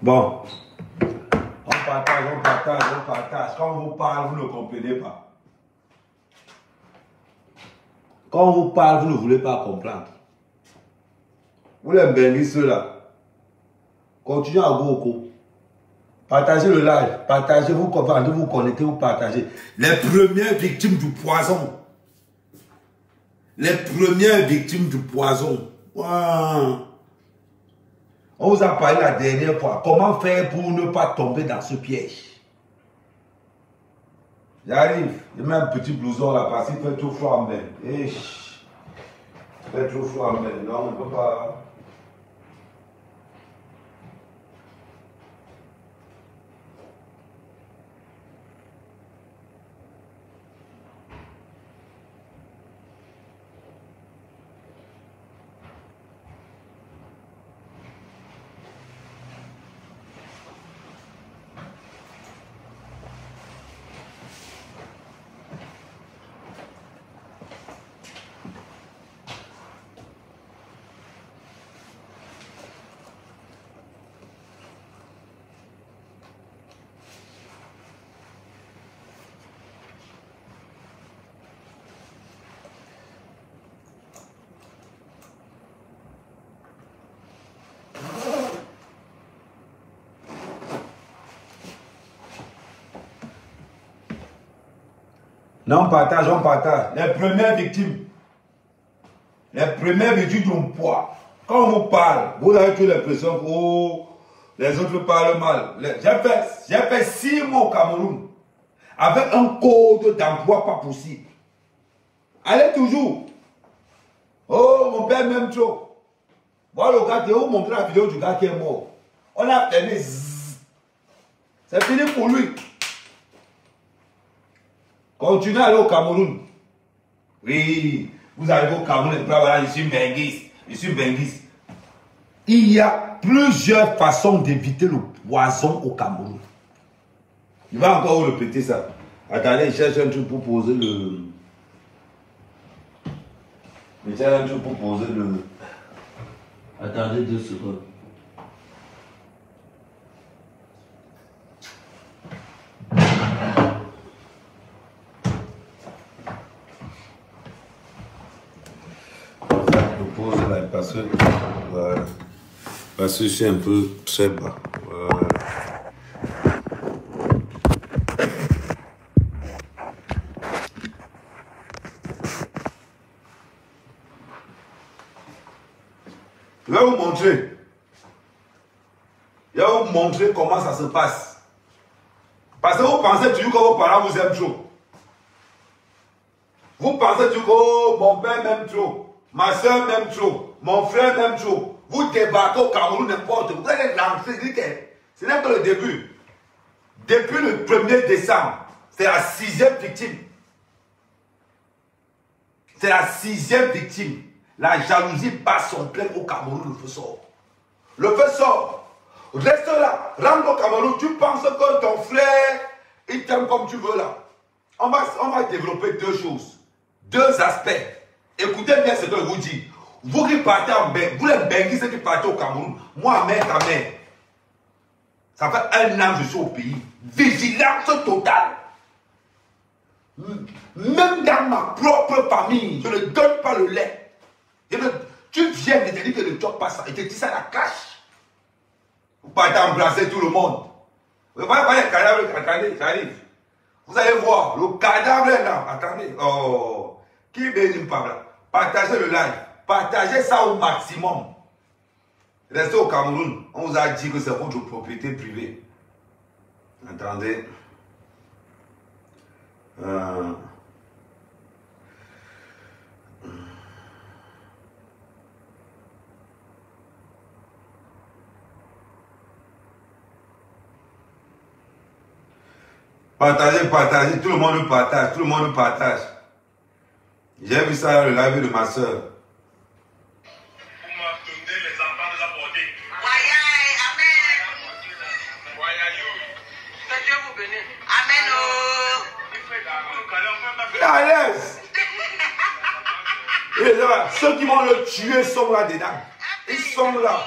Bon. On partage, on partage, on partage. Quand on vous parle, vous ne comprenez pas. Quand on vous parle, vous ne voulez pas comprendre. Vous les bénissez ceux-là. Continuez à Goko. Partagez le live. Partagez, vous connectez, vous partagez. Les premières victimes du poison. Les premières victimes du poison. Wow. On vous a parlé la dernière fois. Comment faire pour ne pas tomber dans ce piège? J'arrive. Je mets un petit blouson là parce qu'il fait trop froid en main. Il fait trop froid en main. Non, on ne peut pas. Non, on partage, on partage. Les premières victimes. Les premières victimes du poids. Quand on vous parle, vous avez toujours l'impression que oh, les autres parlent mal. J'ai fait 6 mois au Cameroun. Avec un code d'emploi pas possible. Allez toujours. Oh, mon père m'aime trop. Voilà le gars qui vous montrer la vidéo du gars qui est mort. On a fermé. C'est fini pour lui. Continuez à aller au Cameroun. Oui, vous arrivez au Cameroun et voilà, je suis benguiste. Je suis benguiste. Il y a plusieurs façons d'éviter le poison au Cameroun. Il va encore vous répéter ça. Attendez, je cherche un truc pour poser le... Je cherche un truc pour poser le... Attendez 2 secondes. Parce que, voilà. Parce que je suis un peu très bas. Voilà. Je vais vous montrer. Je vais vous montrer comment ça se passe. Parce que vous pensez toujours que vos parents vous aiment trop. Vous pensez toujours que oh, mon père m'aime trop. Ma soeur m'aime trop. Mon frère m'aime trop. Vous débarquez au Cameroun n'importe où. Vous allez rentrer. Ce n'est que le début. Depuis le 1er décembre, c'est la 6e victime. C'est la 6e victime. La jalousie passe son plein au Cameroun, le feu sort. Le feu sort. Reste là. Rentre au Cameroun. Tu penses que ton frère, il t'aime comme tu veux là. On va développer 2 choses. 2 aspects. Écoutez bien ce que je vous dis. Vous qui partez en Bengue, vous les Benguistes qui partez au Cameroun, moi, mère, ta mère, ça fait 1 an que je suis au pays. Vigilance totale. Même dans ma propre famille, je ne donne pas le lait. Tu viens de te dire que le job passe ça, et te dis ça à la cache. Vous partez embrasser tout le monde. Vous voyez pas les cadavres, attendez, j'arrive. Vous allez voir, le cadavre est là, attendez. Oh, qui bénit pas là? Partagez le live. Partagez ça au maximum. Restez au Cameroun. On vous a dit que c'est votre propriété privée. Attendez. Partagez, partagez. Tout le monde partage. Tout le monde partage. J'ai vu ça dans le live de ma soeur. À l'aise. Et là, ceux qui vont le tuer sont là dedans. Ils sont là.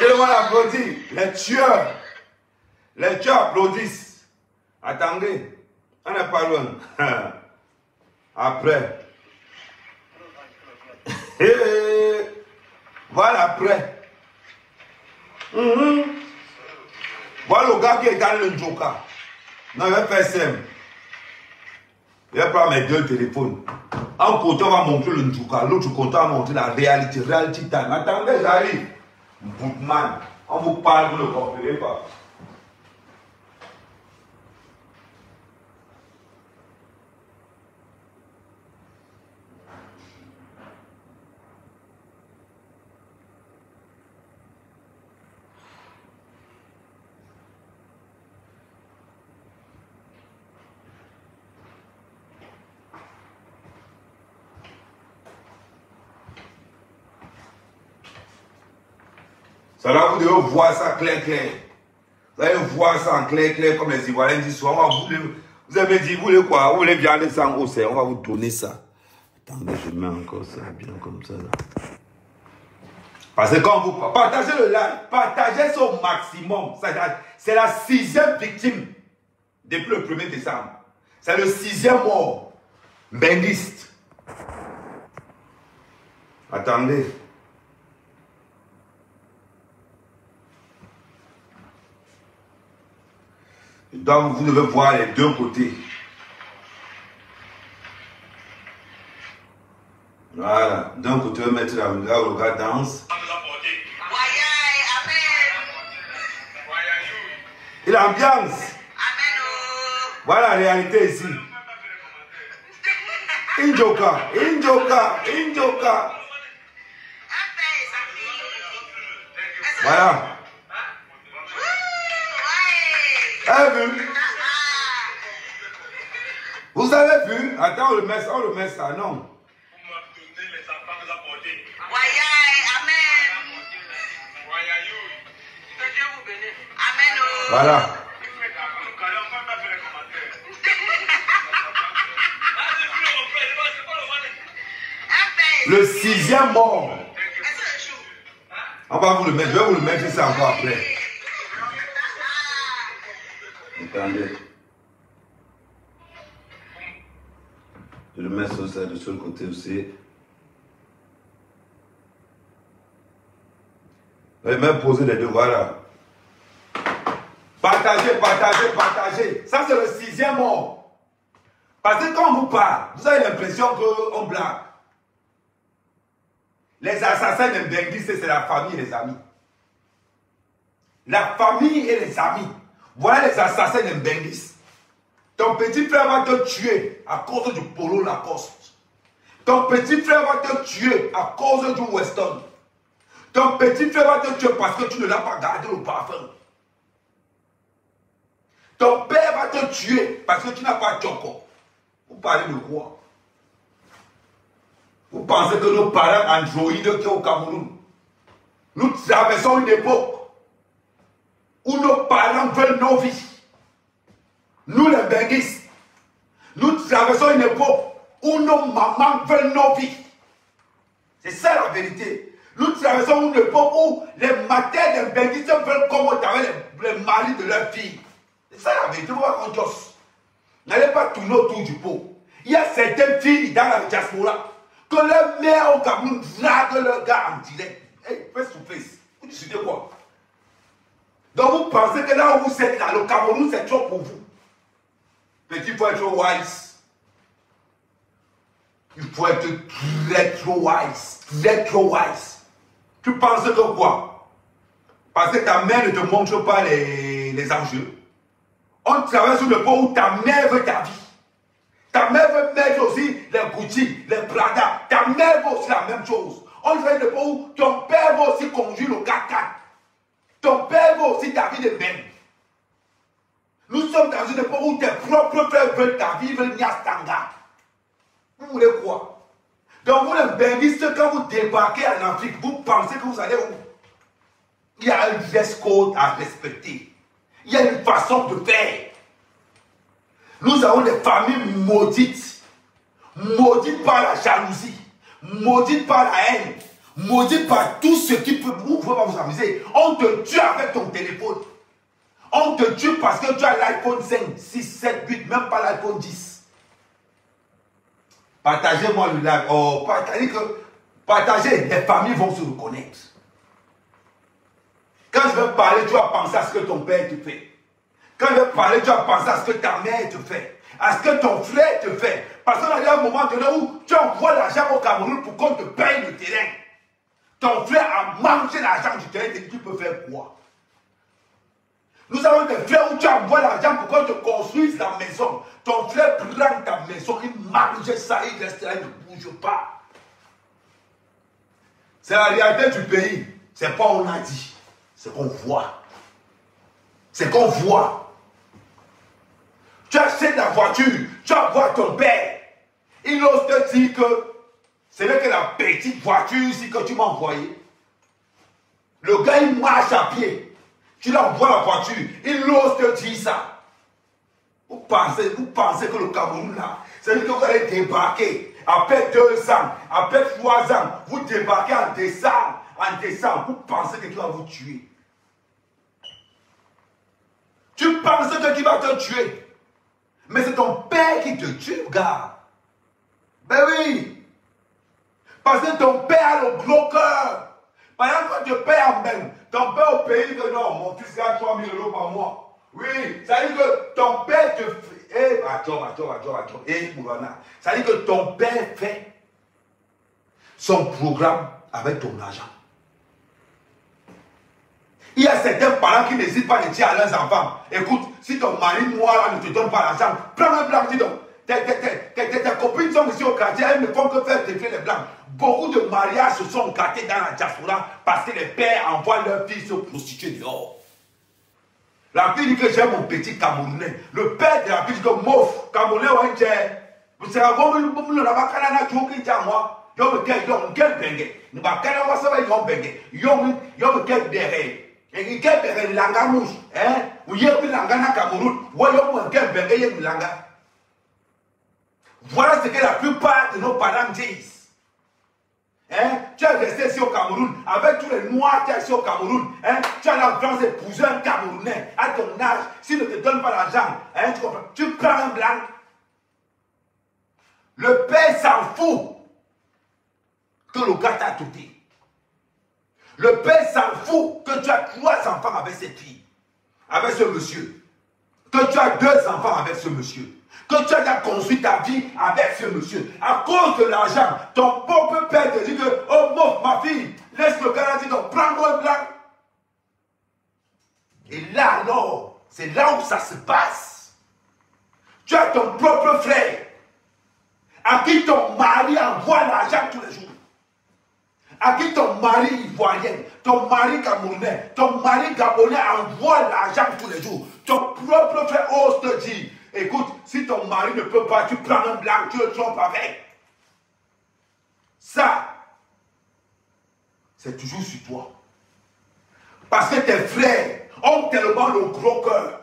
Tout le monde applaudit. Les tueurs. Les tueurs applaudissent. Attendez. On n'est pas loin. Après. Voilà après. Voilà le gars qui est dans le Njoka. Non, il va faire simple. Il va prendre mes deux téléphones. Un côté, on va montrer le Njoka. L'autre côté, on va montrer la réalité. Reality time. Attendez, j'arrive. Bootman. On vous parle, vous ne comprenez pas. Ça là, vous devez voir ça clair. Vous allez voir ça en clair, comme les Ivoiriens disent souvent. Vous avez dit, vous voulez quoi? Vous voulez viande sans eau, on va vous donner ça. Attendez, je mets encore ça bien comme ça. Là. Parce que quand vous partagez le live, partagez ça au maximum. C'est la 6e victime depuis le 1er décembre. C'est le 6e mort. Benguiste. Attendez. Donc, vous devez voir les deux côtés. Voilà. D'un côté, on va mettre là où le gars danse. Et l'ambiance. Voilà la réalité ici. Njoka. Voilà. Vous avez vu? Attends, on le met ça, non. Voilà. Le 6e mort. On va vous le mettre, je vais vous le mettre ça encore après. Attendez. Je le mets sur ça de ce côté aussi. Je vais même poser les deux, voilà. Partagez. Ça, c'est le 6e mort. Parce que quand on vous parle, vous avez l'impression qu'on blague. Les assassins de Benguiste, c'est la famille et les amis. La famille et les amis. Voilà les assassins de Benguiste. Ton petit frère va te tuer à cause du polo Lacoste. Ton petit frère va te tuer à cause du Weston. Ton petit frère va te tuer parce que tu ne l'as pas gardé le parfum. Ton père va te tuer parce que tu n'as pas de choco. Vous parlez de quoi? Vous pensez que nos parents androïdes qui sont au Cameroun, nous traversons une époque où nos parents veulent nos vies. Nous les Benguistes, nous traversons une époque où nos mamans veulent nos vies. C'est ça la vérité. Nous traversons une époque où les matins des Benguistes veulent commettre avec les maris de leurs filles. C'est ça la vérité. Vous voyez qu'on n'allez pas tourner autour du pot. Il y a certaines filles dans la diaspora que leurs mères au Cameroun draguent leurs gars en direct. Hey, face to face. Vous discutez quoi? Donc vous pensez que là où vous êtes, là, le Cameroun, c'est trop pour vous. Petit, il faut être wise. Il faut être très trop wise. Tu penses que quoi? Parce que ta mère ne te montre pas les enjeux. On travaille sur le point où ta mère veut ta vie. Ta mère veut mettre aussi les Gucci, les Prada. Ta mère veut aussi la même chose. On travaille sur le point où ton père veut aussi conduire le 4x4. Ton père veut aussi ta vie de même. Nous sommes dans une époque où tes propres frères veulent ta vie, veulent Niastanga. Vous voulez quoi? Donc vous les Benguistes, quand vous débarquez en Afrique, vous pensez que vous allez où? Il y a un dress code à respecter. Il y a une façon de faire. Nous avons des familles maudites. Maudites par la jalousie. Maudites par la haine. Maudit par tout ce qui peut vous pas vous amuser. On te tue avec ton téléphone. On te tue parce que tu as l'iPhone 5, 6, 7, 8, même pas l'iPhone 10. Partagez-moi le live. Oh, partagez, les familles vont se reconnaître. Quand je vais parler, tu vas penser à ce que ton père te fait. Quand je vais parler, tu vas penser à ce que ta mère te fait. À ce que ton frère te fait. Parce qu'il y a un moment donné où tu envoies l'argent au Cameroun pour qu'on te paye le terrain. Ton frère a mangé l'argent du terrain et tu peux faire quoi? Nous avons des frères où tu envoies l'argent pour qu'on te construise la maison. Ton frère prend ta maison, il mange ça, il reste là, il ne bouge pas. C'est la réalité du pays. C'est pas on a dit. C'est qu'on voit. C'est qu'on voit. Tu achètes la voiture, tu envoies ton père. Il ose te dire que ce n'est que la petite voiture ici que tu m'as envoyée. Le gars, il marche à pied. Tu l'envoies la voiture, il ose te dire ça. Vous pensez que le Cameroun là, c'est-à-dire que vous allez débarquer après 2 ans, après 3 ans, vous débarquez en décembre, vous pensez que tu vas vous tuer. Tu penses que tu vas te tuer. Mais c'est ton père qui te tue, gars. Ben oui. Parce que ton père a le gros cœur. Par exemple, quand tu payes en même, ton père au pays que non, mon fils gagne 3 000 € par mois. Oui, ça veut dire que ton père te fait. Eh, attends. Eh, Moulana. Ça veut dire que ton père fait son programme avec ton argent. Il y a certains parents qui n'hésitent pas de dire à leurs enfants, écoute, si ton mari noir là, ne te donne pas l'argent, prends un blanc, dis donc. Tes copines sont ici au quartier, elles ne font que faire défiler les blancs. Beaucoup de mariages se sont gâtés dans la diaspora parce que les pères envoient leurs filles se prostituer dehors. La fille dit que j'ai mon petit Camerounais. Le père de la fille dit que mouf, Camerounais, ouais, c'est un bon le Nabakana, tu vois qui tient moi. Yo, quel bengue. Nabakana, moi, ça va, yo, bengue. Yo, quel derrière. Et quel bengue, langa mouche. Hein? Ou y'a un langa na Cameroun. Ou y'a quel bengue, y'a un langa. Voilà ce que la plupart de nos parents disent. Hein? Tu es resté ici au Cameroun, avec tous les noirs qui sont ici au Cameroun. Hein? Tu as la chance d'épouser un Camerounais à ton âge. S'il ne te donne pas l'argent, hein, tu comprends? Tu prends un blanc. Le père s'en fout que le gars t'a touté. Le père s'en fout que tu as 3 enfants avec cette fille, avec ce monsieur. Que tu as 2 enfants avec ce monsieur. Que tu as construit ta vie avec ce monsieur. À cause de l'argent, ton pauvre père te dit que, oh mon, ma fille, laisse le gars dire, prends-moi un blanc. Et là alors, c'est là où ça se passe. Tu as ton propre frère, à qui ton mari envoie l'argent tous les jours. À qui ton mari ivoirien, ton mari camerounais, ton mari gabonais envoie l'argent tous les jours. Ton propre frère ose te dire, écoute, si ton mari ne peut pas, tu prends un blanc, tu le trompes avec. Ça, c'est toujours sur toi. Parce que tes frères ont tellement le gros cœur.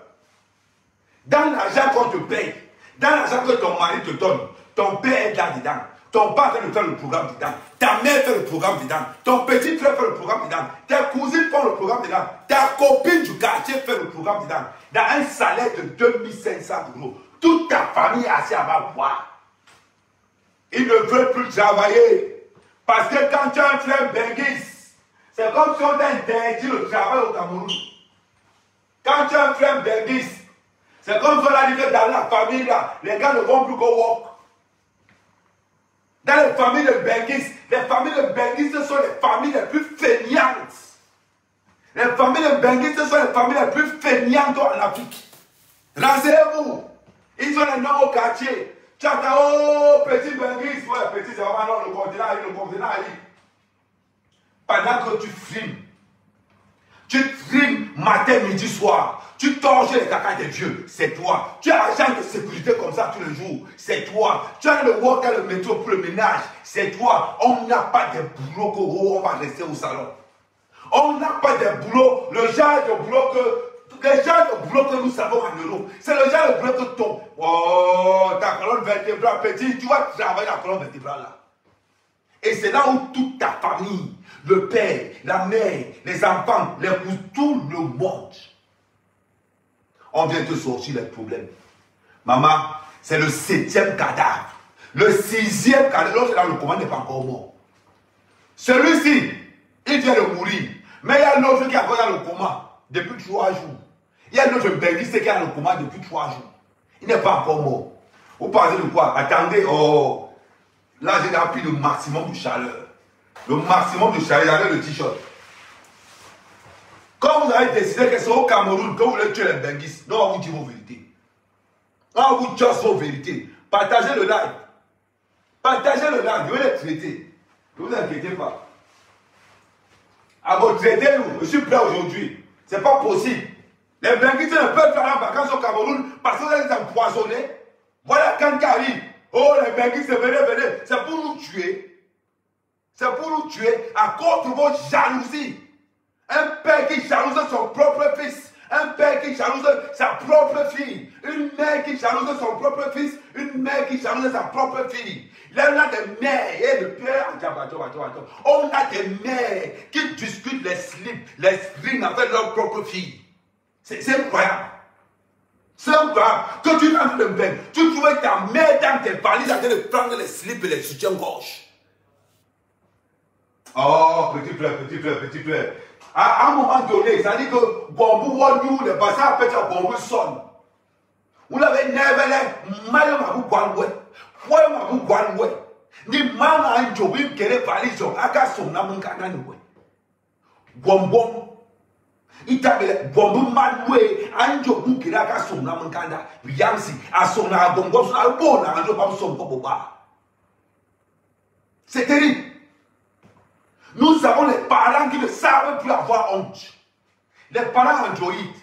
Dans l'argent qu'on te paye, dans l'argent que ton mari te donne, ton père est là-dedans. Ton père fait le programme dedans. Ta mère fait le programme dedans. Ton petit frère fait le programme dedans. Tes cousines font le programme dedans. Ta copine du quartier fait le programme dedans. Dans un salaire de 2500 €. Toute ta famille est assise à ma voix. Ils ne veulent plus travailler. Parce que quand tu as un frère benguis, c'est comme si on t'a interdit le travail au Cameroun. Quand tu as un frère benguis, c'est comme si on a dit que dans la famille, là, les gars ne vont plus go work. Dans les familles de benguis, ce sont les familles les plus fainéantes. Les familles de benguis, ce sont les familles les plus fainéantes en Afrique. Renseignez-vous. Ils ont les noms au quartier. Tu as oh, petit benguis. Ouais, petit, c'est vraiment non, le continent. Pendant que tu frimes matin, midi, soir. Tu torches les caca des vieux, c'est toi. Tu es agent de sécurité comme ça tous les jours, c'est toi. Tu as le work dans le métro pour le ménage, c'est toi. On n'a pas de boulot que on va rester au salon. On n'a pas de boulot, le genre de boulot que nous savons en Europe. C'est le genre de boulot que ton, oh, ta colonne vertébrale, petit, tu vas travailler la colonne vertébrale là. Et c'est là où toute ta famille, le père, la mère, les enfants, les cousins, tout le monde. On vient de sortir les problèmes. Maman, c'est le 7e cadavre. Le 6e cadavre, l'autre dans le coma n'est pas encore mort. Celui-ci, il vient de mourir. Mais il y a l'autre qui est encore dans le coma depuis 3 jours. Il y a l'autre bénisseur qui est dans le coma depuis 3 jours. Il n'est pas encore mort. Vous parlez de quoi? Attendez, oh. Là, j'ai appris le maximum de chaleur. Le maximum de chaleur, regardez le t-shirt. Quand vous avez décidé que c'est au Cameroun que vous voulez tuer les benguistes, non, on va vous dire vos vérités. On va vous dire vos vérités. Partagez le live. Partagez le live, je vais les traiter. Ne vous inquiétez pas. À vous traiter, je suis prêt aujourd'hui. Ce n'est pas possible. Les benguistes ne peuvent faire en vacances au Cameroun parce que vous êtes empoisonnés. Voilà quand qui arrive. Oh, les benguistes, venez, venez. C'est pour nous tuer. C'est pour nous tuer à cause de votre jalousie. Un père qui jalouse son propre fils. Un père qui jalouse sa propre fille. Une mère qui jalouse son propre fils. Une mère qui jalouse sa propre fille. Là, on a des mères. Et le père, on a des mères qui discutent les slips, les strings avec leur propre fille. C'est incroyable. C'est incroyable. Que tu rentres le bain, tu trouves ta mère dans tes valises en train de prendre les slips et les soutiens-gorge. Oh, petit frère, petit frère, petit frère. À un moment donné, ça dit que Gombou Wanyou, le bassin appelle ça Gombou sonne. Vous l'avez nevé, maille mabou Gwanwe, ouais mabou Gwanwe. Ni mama un jobim kere valise, aka son namun kananwe. Gombom. Itabele Gombou manwe, un jobou kere aka son namun kanda. Yamsi, a son na Gombom, son a bon, a jobam son koboba. C'est terrible. Nous avons les parents qui ne savent plus avoir honte. Les parents androïdes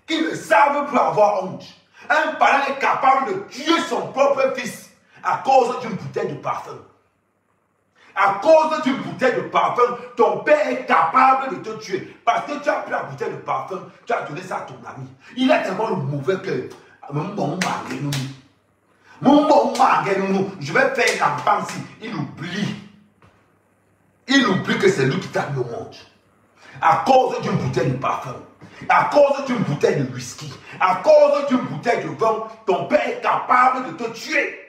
qui ne savent plus avoir honte. Un parent est capable de tuer son propre fils à cause d'une bouteille de parfum. À cause d'une bouteille de parfum, ton père est capable de te tuer. Parce que tu as pris la bouteille de parfum, tu as donné ça à ton ami. Il a tellement le mauvais cœur. Je vais faire l'enfant si il oublie. Il oublie que c'est lui qui t'a mis au monde. À cause d'une bouteille de parfum, à cause d'une bouteille de whisky, à cause d'une bouteille de vin, ton père est capable de te tuer.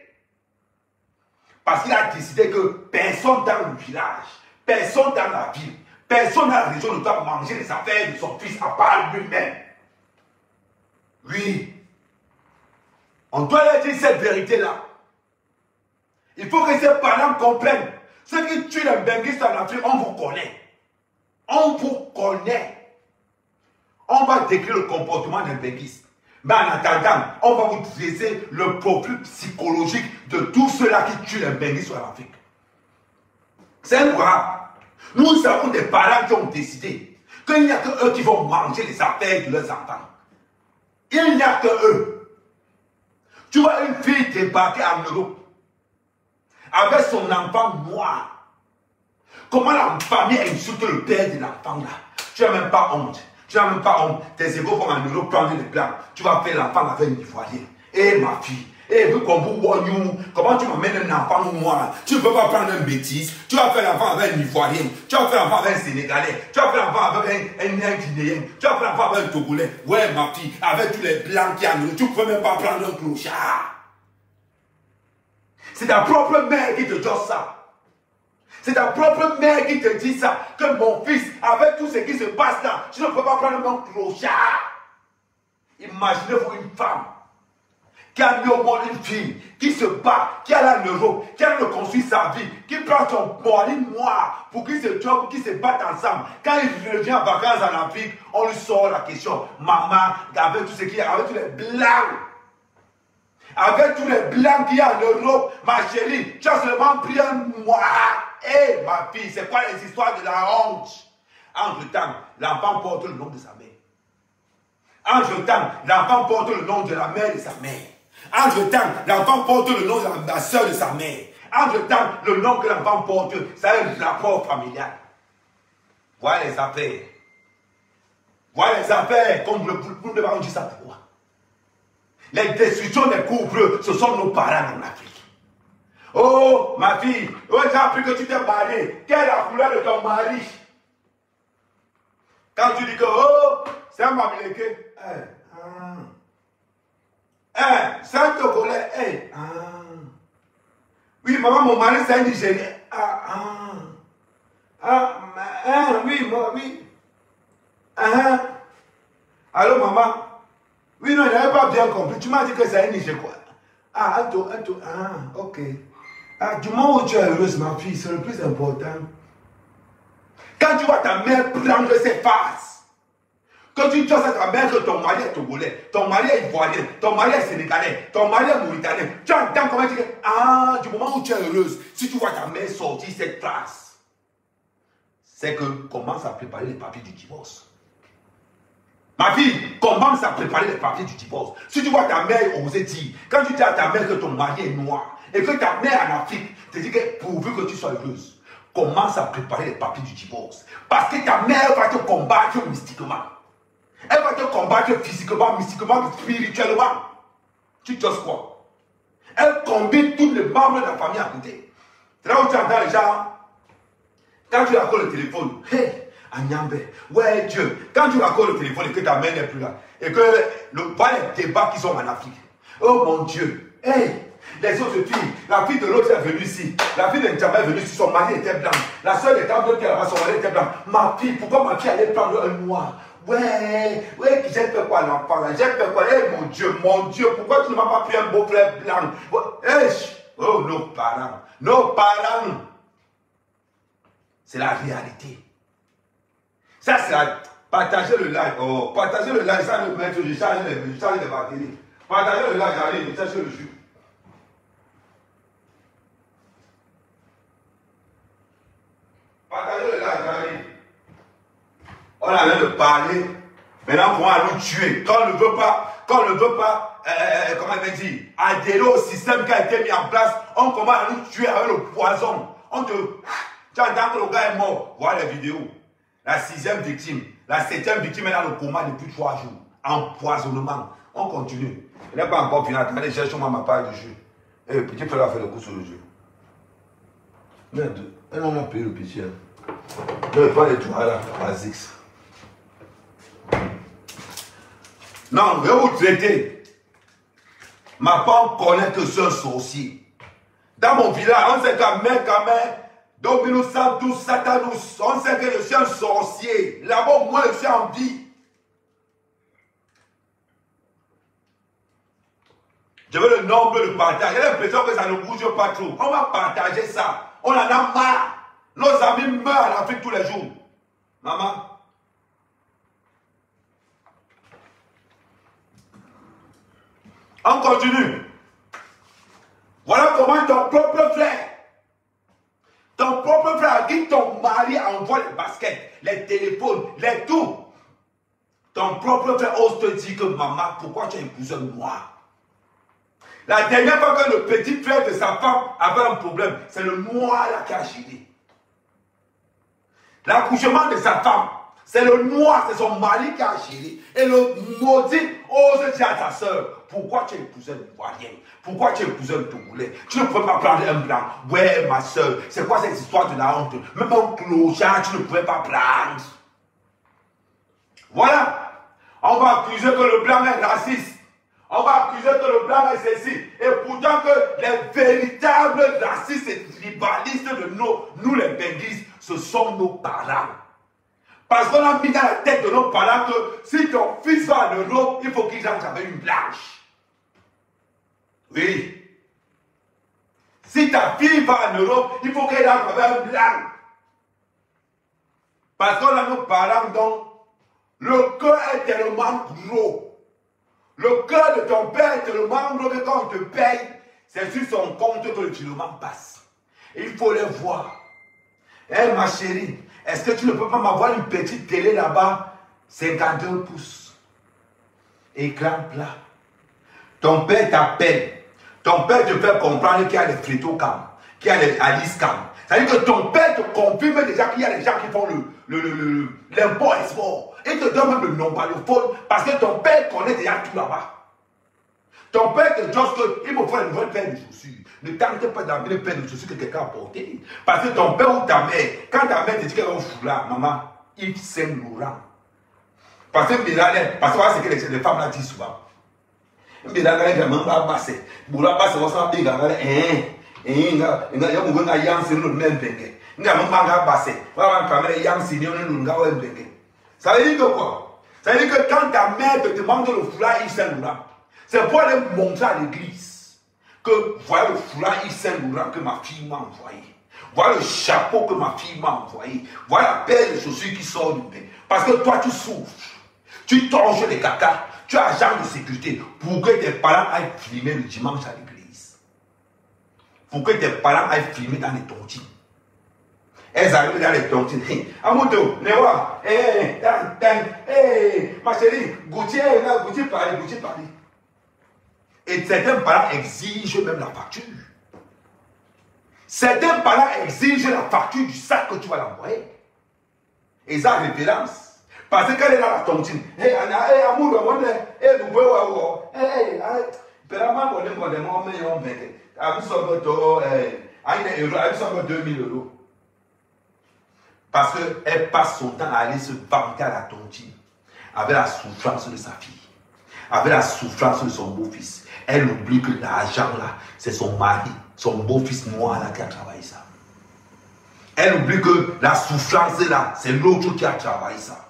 Parce qu'il a décidé que personne dans le village, personne dans la ville, personne dans la région ne doit manger les affaires de son fils à part lui-même. Oui. On doit leur dire cette vérité-là. Il faut que ces parents comprennent. Ceux qui tuent les benguistes en Afrique, on vous connaît. On vous connaît. On va décrire le comportement des benguistes. Mais en attendant, on va vous dresser le profil psychologique de tous ceux-là qui tuent les benguistes en Afrique. C'est incroyable. Nous avons des parents qui ont décidé qu'il n'y a que eux qui vont manger les affaires de leurs enfants. Il n'y a que eux. Tu vois une fille débarquer en Europe avec son enfant noir. Comment la famille insulte le père de l'enfant là? Tu n'as même pas honte. Tu n'as même pas honte. Tes égaux vont en Europe prendre les plans. Tu vas faire l'enfant avec une ivoirienne. Eh ma fille, eh comment tu m'amènes un enfant noir? Tu ne peux pas prendre une bêtise. Tu vas faire l'enfant avec une ivoirienne. Tu vas faire l'enfant avec un Sénégalais. Tu vas faire l'enfant avec un Guinéen. Tu vas faire l'enfant avec un Togolais. Ouais ma fille, avec tous les blancs qui en Europe, tu ne peux même pas prendre un clochard. C'est ta propre mère qui te dit ça. C'est ta propre mère qui te dit ça. Que mon fils, avec tout ce qui se passe là, tu ne peux pas prendre mon clochard. Imaginez-vous une femme qui a mis au monde une fille, qui se bat, qui a l'Europe, qui a construit sa vie, qui prend son poignet noir pour qu'ils se job, qu'ils se battent ensemble. Quand il revient en vacances en Afrique, on lui sort la question. Maman, avec tout ce qui est, avec tous les blancs. Avec tous les blancs qu'il y a en Europe, ma chérie, tu as seulement pris un noir. Eh, ma fille, c'est quoi les histoires de la honte? Entre-temps, l'enfant porte le nom de sa mère. Entre-temps, l'enfant porte le nom de la mère de sa mère. Entre-temps, l'enfant porte le nom de la soeur de sa mère. Entre-temps, le nom que l'enfant porte, c'est un rapport familial. Voilà les affaires. Voilà les affaires. Comme vous ne devez pas dire ça pourquoi? Les destructions des couples, ce sont nos parents en Afrique. Oh, ma fille, oh, j'ai appris que tu t'es mariée. Quelle est la couleur de ton mari? Quand tu dis que, oh, c'est un Mamileke. C'est un Togolais. Oui, maman, mon mari, c'est un Nigérien. Oui, moi, oui. Allô, maman? Oui, non, je n'avais pas bien compris. Tu m'as dit que c'est un Nigérien, quoi. Ok. Du moment où tu es heureuse, ma fille, c'est le plus important. Quand tu vois ta mère prendre ses faces, quand tu dis à ta mère que ton mari est togolais, ton mari est ivoirien, ton mari est sénégalais, ton mari est mauritanien, tu entends comment tu dis, du moment où tu es heureuse, si tu vois ta mère sortir cette phrase, c'est que commence à préparer les papiers du divorce. Ma fille, commence à préparer les papiers du divorce. Si tu vois ta mère oser dire, quand tu dis à ta mère que ton mari est noir, et que ta mère en Afrique te dit que pourvu que tu sois heureuse, commence à préparer les papiers du divorce. Parce que ta mère va te combattre mystiquement. Elle va te combattre physiquement, mystiquement, spirituellement. Tu dis quoi? Elle combine tous les membres de la famille à côté. C'est là où tu entends les gens. Quand tu accordes le téléphone, hey, Agnambe, ouais Dieu. Quand tu accordes le téléphone et que ta mère n'est plus là, et que voilà les débats qui sont en Afrique. Oh mon Dieu, hey. Les autres filles, la fille de l'autre est venue ici, la fille de N'Djambe est venue ici, son mari était blanc, la soeur de Tambo qui est là-bas, son mari était blanc. Ma fille, pourquoi ma fille allait prendre un noir? Ouais, j'ai fait quoi l'enfant? J'ai fait quoi? Eh mon Dieu, pourquoi tu ne m'as pas pris un beau-frère blanc? Oh, nos parents, c'est la réalité. Ça, c'est la... Partagez le live, partagez le live, ça me met, je charge les batteries. Partagez le live, j'arrive, je cherche le jus. Partagez le live, j'arrive. On a l'air de parler. Maintenant, on va nous tuer. Quand on ne veut pas, comment on dit, adhérer au système qui a été mis en place, on commence à nous tuer avec le poison. Tu entends que le gars est mort. Voilà les vidéos. La 6e victime. La 7e victime est dans le coma depuis 3 jours. Empoisonnement. On continue. Il n'est pas encore fini. Attendez, cherche-moi ma paille de jus. Eh, petit frère a fait le coup sur le jus. Merde, elle en a payé le petit. Ne pas les tout à la Zix. Non, je vais vous traiter. Ma femme connaît que c'est un sorcier. Dans mon village, on sait qu'à mère, Dominus Sanctus Satanus, on sait que je suis un sorcier. Là-bas, moi, je suis en vie. Je veux le nombre de partages. J'ai l'impression que ça ne bouge pas trop. On va partager ça. On en a marre. Nos amis meurent en Afrique tous les jours. Maman. On continue. Voilà comment ton propre frère a dit ton mari envoie les baskets, les téléphones, les tout. Ton propre frère ose te dire que maman, pourquoi tu as épousé moi? La dernière fois que le petit frère de sa femme avait un problème, c'est le noir là qui a géré. L'accouchement de sa femme, c'est le noir, c'est son mari qui a géré. Et le maudit ose dire à ta soeur, pourquoi tu as épousé une ivoirienne? Pourquoi tu as épousé un Togolais? Tu ne peux pas prendre un blanc. Ouais, ma soeur, c'est quoi cette histoire de la honte? Même un clochard, tu ne pouvais pas prendre. Voilà. On va accuser que le blanc est raciste. On va accuser que le blanc est ceci. Et pourtant que les véritables racistes et tribalistes de nous les Benguis, ce sont nos parents. Parce qu'on a mis dans la tête de nos parents que si ton fils va en Europe, il faut qu'il rentre avec une blanche. Oui. Si ta fille va en Europe, il faut qu'elle rentre avec un blanc. Parce qu'on a nos parents dont le cœur est tellement gros. Le cœur de ton père est tellement gros que quand on te paye, c'est sur son compte que le filement passe. Il faut les voir. Eh ma chérie, est-ce que tu ne peux pas m'avoir une petite télé là-bas? 52 pouces. Écran plat. Ton père t'appelle. Ton père te fait comprendre qu'il y a les Fréto-Cam, qu'il y a les Alice-Cam. C'est-à-dire que ton père te confirme déjà qu'il y a des gens qui font l'import-export. Il te donne même le non-balophone parce que ton père connaît déjà tout là-bas. Ton père te dit qu'il me faut une nouvelle paire de chaussures. Ne tente pas d'amener une paire de chaussures que quelqu'un a portée. Parce que ton père ou ta mère, quand ta mère te dit qu'elle a un foulard, maman, Yves Saint Laurent. Parce que voilà ce que les femmes là disent souvent. Mais là, il y a même pas passé. Pour la passe, on s'en dit, il y a même pas passé. Ça veut dire que quoi? Ça veut dire que quand ta mère te demande le foulard Yves Saint Laurent, c'est pour aller montrer à l'église que voilà le foulard Yves Saint Laurent que ma fille m'a envoyé. Voilà le chapeau que ma fille m'a envoyé. Voilà la paire de chaussures qui sort du bain. Parce que toi, tu souffres. Tu torches les caca. Tu es agent de sécurité pour que tes parents aillent filmer le dimanche à l'église. Pour que tes parents aillent filmer dans les tontines. Elles arrivent dans les tontines. Amoto, Newa, ma chérie, Goutier Paris. Et certains parents exigent même la facture. Certains parents exigent la facture du sac que tu vas l'envoyer. Et ça, référence. Parce qu'elle est dans la tontine. Amour, parce qu'elle passe son temps à aller se vanter à la tontine avec la souffrance de sa fille, avec la souffrance de son beau-fils. Elle oublie que l'argent là, c'est son mari, son beau-fils noir là qui a travaillé ça. Elle oublie que la souffrance là, c'est l'autre qui a travaillé ça.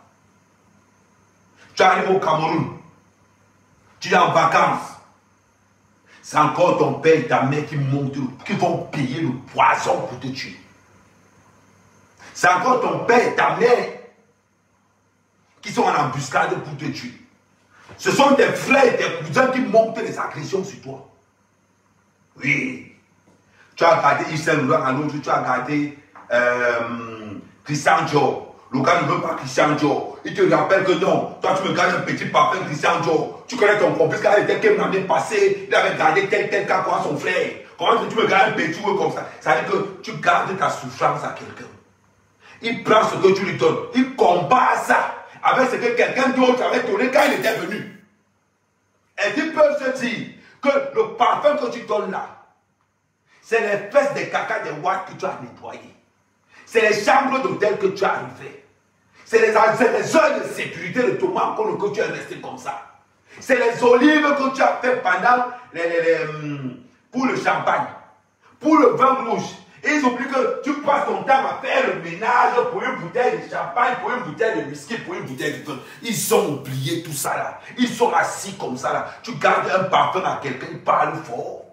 Tu arrives au Cameroun, tu es en vacances, c'est encore ton père et ta mère qui montent, qui vont payer le poison pour te tuer. C'est encore ton père et ta mère qui sont en embuscade pour te tuer. Ce sont tes frères et tes cousins qui montent les agressions sur toi. Oui. Tu as regardé Yves Saint Laurent à l'autre, tu as regardé Christian Dior. Le gars ne veut pas Christian Dior. Il te rappelle que non, toi tu me gardes un petit parfum Christian Dior. Tu connais ton complice, quand il était qu'une année passée, il avait gardé tel cas pour son frère. Comment tu me gardes un petit ou comme ça? Ça veut dire que tu gardes ta souffrance à quelqu'un. Il prend ce que tu lui donnes. Il compare ça avec ce que quelqu'un d'autre avait donné quand il était venu. Et ils peuvent se dire que le parfum que tu donnes là, c'est les fesses des caca des watts que tu as nettoyé. C'est les chambres d'hôtel que tu as refait. C'est les heures de sécurité de ton manque que tu es resté comme ça. C'est les olives que tu as fait pendant pour le champagne, pour le vin rouge. Et ils oublient que tu passes ton temps à faire le ménage pour une bouteille de champagne, pour une bouteille de whisky, pour une bouteille de vin. Ils ont oublié tout ça là. Ils sont assis comme ça là. Tu gardes un parfum à quelqu'un, il parle fort.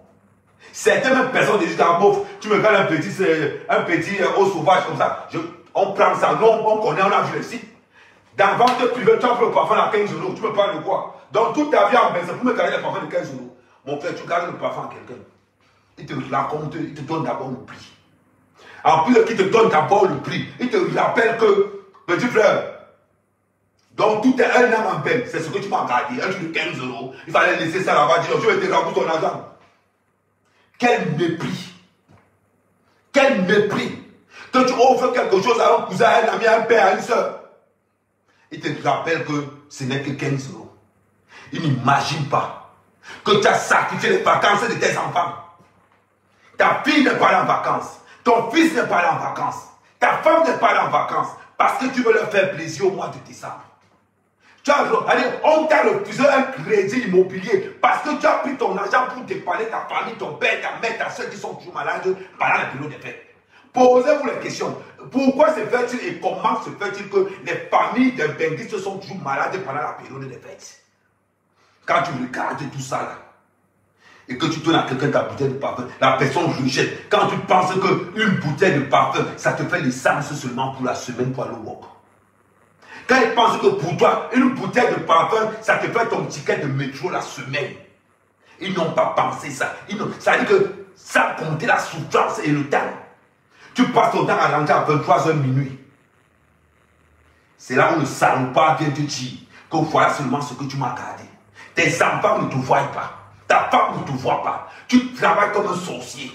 Certaines personnes disent ah, bof, tu me gardes un petit eau sauvage comme ça. On prend ça, non, on connaît, on a vu le site. Dans la vente privée, tu as fait le parfum à 15 €. Tu me parles de quoi? Donc toute ta vie en baisse, pour me garder le parfum de 15 €. Mon frère, tu gardes le parfum à quelqu'un. Il te raconte, il te donne d'abord le prix. En plus qu'il te donne d'abord le prix, il te rappelle que, petit frère, donc tout est un âme en peine. C'est ce que tu m'as gardé, un truc de 15 €. Il fallait laisser ça là-bas, dire je vais te rembourser ton argent. Quel mépris! Quel mépris! Que tu offres quelque chose à un cousin, à un ami, à un père, à une soeur. Il te rappelle que ce n'est que 15 €. Il n'imagine pas que tu as sacrifié les vacances de tes enfants. Ta fille n'est pas là en vacances. Ton fils n'est pas là en vacances. Ta femme n'est pas là en vacances. Parce que tu veux leur faire plaisir au mois de décembre. On t'a refusé un crédit immobilier parce que tu as pris ton argent pour dépanner ta famille, ton père, ta mère, ta soeur qui sont toujours malades pendant la période des fêtes. Posez-vous les questions. Pourquoi se fait-il et comment se fait-il que les familles des bengistes sont toujours malades pendant la période des fêtes? Quand tu regardes tout ça là, et que tu donnes à quelqu'un ta bouteille de parfum, la personne rejette. Quand tu penses qu'une bouteille de parfum, ça te fait l'essence seulement pour la semaine pour aller au work. Quand ils pensent que pour toi, une bouteille de parfum, ça te fait ton ticket de métro la semaine. Ils n'ont pas pensé ça. Ça dit que ça comptait la souffrance et le temps. Tu passes ton temps à rentrer à 23 h minuit. C'est là où le salopard vient te dire que voilà seulement ce que tu m'as gardé. Tes enfants ne te voient pas. Ta femme ne te voit pas. Tu travailles comme un sorcier.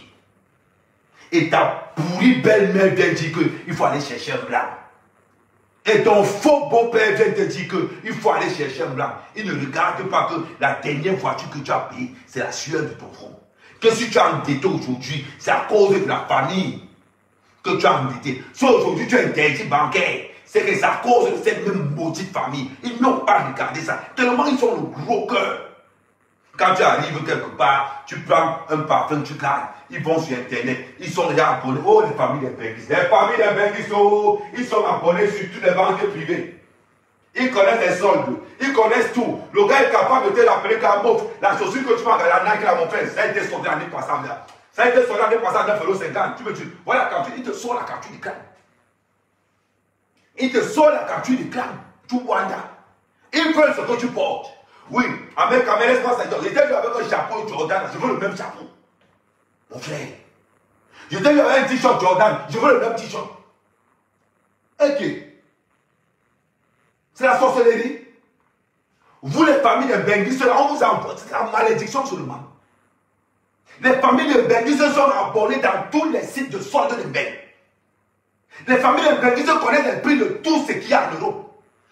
Et ta pourrie belle-mère vient dire qu'il faut aller chercher un blanc. Et ton faux beau-père vient te dire qu'il faut aller chercher un blanc. Il ne regarde pas que la dernière voiture que tu as payée, c'est la sueur de ton front. Que si tu as endetté aujourd'hui, c'est à cause de la famille que tu as endetté. Si aujourd'hui tu as interdit bancaire, c'est que c'est à cause de cette même maudite famille. Ils n'ont pas regardé ça. Tellement ils ont le gros cœur. Quand tu arrives quelque part, tu prends un parfum, tu gardes. Ils vont sur Internet, ils sont déjà abonnés. Oh, les familles des Benguis. Les familles des Benguis, oh, ils sont abonnés sur toutes les banques privées. Ils connaissent les soldes, ils connaissent tout. Le gars est capable de te l'appeler comme mof. La chaussure que tu m'as la Nike là, mon frère, ça a été soldé l'année passée. Ça a été soldé l'année passée à 9,50 €. Tu me dis, voilà la capture, il te sort la capture du crâne. Il te sort la capture du crâne. Tu vois là. Ils veulent ce que tu portes. Oui, avec Kamel, laisse-moi ça. J'étais venu avec un chapeau Jordan, je veux le même chapeau. Mon frère. J'étais venu avec un t-shirt Jordan, je veux le même t-shirt. Ok. C'est la sorcellerie. Vous, les familles de Benguis, on vous a emporté la malédiction seulement. Les familles de Benguis se sont abonnées dans tous les sites de solde de Benguis. Les familles de Benguis connaissent les prix de tout ce qu'il y a en Europe.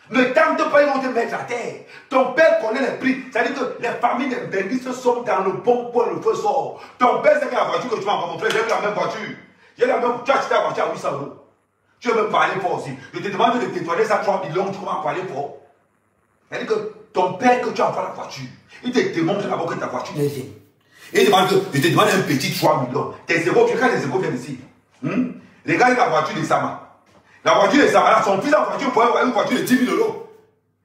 Ne tente pas, ils vont te mettre à terre. Ton père connaît les prix. C'est-à-dire que les familles de Benguis sont dans le bon point, le feu sort. Ton père, c'est la voiture que tu m'as mon frère. J'ai la même voiture. J'ai la même. Tu as acheté la voiture à 800 €. Tu veux me parler fort aussi. Je te demande de t'étoiler ça 3 millions, tu commences à parler fort. C'est-à-dire que ton père, que tu envoies la voiture, il te démontre d'abord que ta voiture est vieille. Et il demande que je te demande un petit 3 millions. Tes zéros, tu regardes les zéros viennent ici. Regarde la voiture de Sama. La voiture de Sama, là, son fils en voiture pour avoir une voiture de 10 000 €.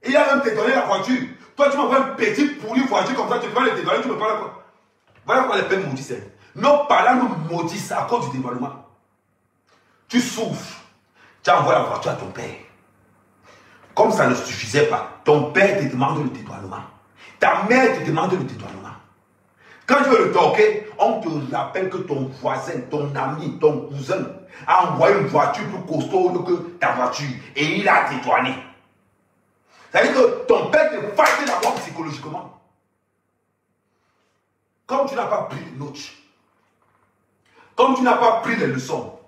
Et il a même te donné la voiture. Toi, tu m'envoies une petite pourrie voiture comme ça, tu peux pas le dévaler, tu me parles quoi. Voilà quoi les peines maudissent. Nos parents nous maudissent à cause du dévalement. Tu souffres. Tu envoies la voiture à ton père. Comme ça ne suffisait pas, ton père te demande le dédouanement. Ta mère te demande le dédouanement. Quand tu veux le toquer, on te rappelle que ton voisin, ton ami, ton cousin a envoyé une voiture plus costaud que ta voiture. Et il a dédouané. C'est-à-dire que ton père te fâche d'abord psychologiquement. Comme tu n'as pas pris les notes, comme tu n'as pas pris les leçons,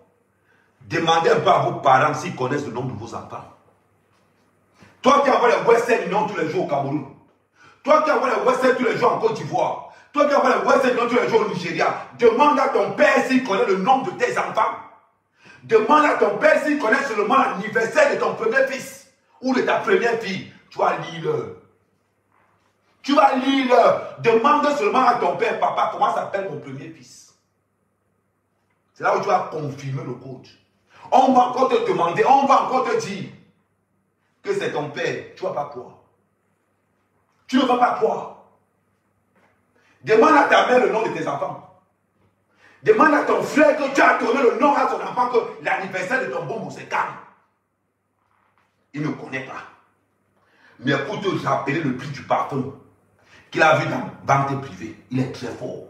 demandez un peu à vos parents s'ils connaissent le nom de vos enfants. Toi qui envoies les Western Union tous les jours au Cameroun. Toi qui envoies les Western tous les jours en Côte d'Ivoire. Toi qui envoies les Western Union tous les jours au Nigeria. Demande à ton père s'il connaît le nom de tes enfants. Demande à ton père s'il connaît seulement l'anniversaire de ton premier fils ou de ta première fille. Tu vas lire. Tu vas lire. Demande seulement à ton père, papa, comment s'appelle mon premier fils. C'est là où tu vas confirmer le code. On va encore te demander, on va encore te dire que c'est ton père. Tu ne vas pas croire. Tu ne vas pas croire. Demande à ta mère le nom de tes enfants. Demande à ton frère que tu as donné le nom à son enfant que l'anniversaire de ton bonbon c'est calme. Il ne connaît pas. Mais pour te rappeler le prix du parfum qu'il a vu dans la banque privée, il est très fort.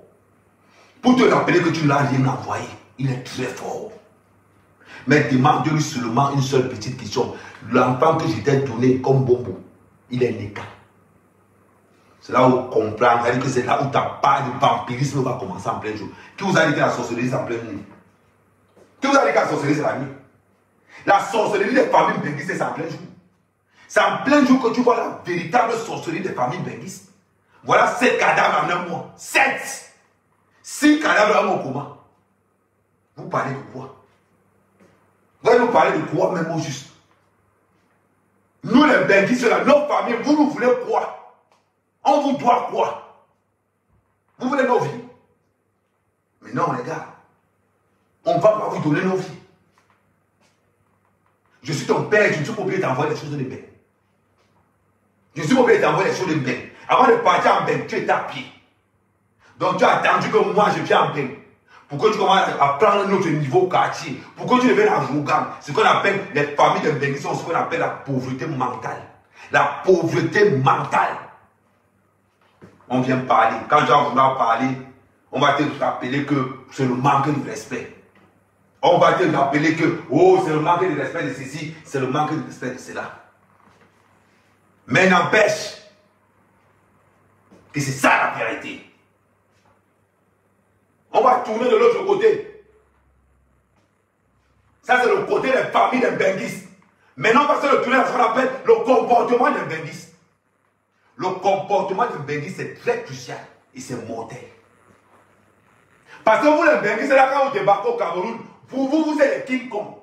Pour te rappeler que tu ne l'as rien envoyé, il est très fort. Mais demande-lui seulement une seule petite question. L'enfant que je t'ai donné comme bonbon, il est né quand? C'est là où on comprend, c'est-à-dire que c'est là où ta part de vampirisme va commencer en plein jour. Qui vous a dit que la sorcellerie c'est en pleine nuit? Qui vous a dit que la sorcellerie c'est la nuit? La sorcellerie des familles benguistes c'est en plein jour. C'est en plein jour que tu vois la véritable sorcellerie des familles benguistes. Voilà 7 cadavres en un mois. 7! 6 cadavres en un mois comment? Vous parlez de quoi? Vous allez nous parler de quoi même au juste? Nous les benguistes, nos familles, vous nous voulez quoi? On vous doit quoi? Vous voulez nos vies? Mais non les gars, on ne va pas vous donner nos vies. Je suis ton père, je ne suis pas obligé d'envoyer des choses de bien. Je ne suis pas obligé d'envoyer des choses de bien. Avant de partir en bain, tu étais à pied. Donc tu as attendu que moi je vienne en bain. Pour que tu commences à prendre notre niveau quartier. Pour que tu deviennes arrogant. Ce qu'on appelle, les familles de Benguis sont ce qu'on appelle la pauvreté mentale. La pauvreté mentale. On vient parler. Quand tu vas vouloir parler, on va te rappeler que c'est le manque de respect. On va te rappeler que, oh, c'est le manque de respect de ceci, c'est le manque de respect de cela. Mais n'empêche que c'est ça la vérité. On va tourner de l'autre côté. Ça, c'est le côté des familles des benguistes. Maintenant, parce que le tourner à ce qu'on appelle le comportement d'un benguiste. Le comportement d'un benguiste, c'est très crucial et c'est mortel. Parce que vous, les benguistes, là, quand vous débarquez au Cameroun, vous êtes les King Kong.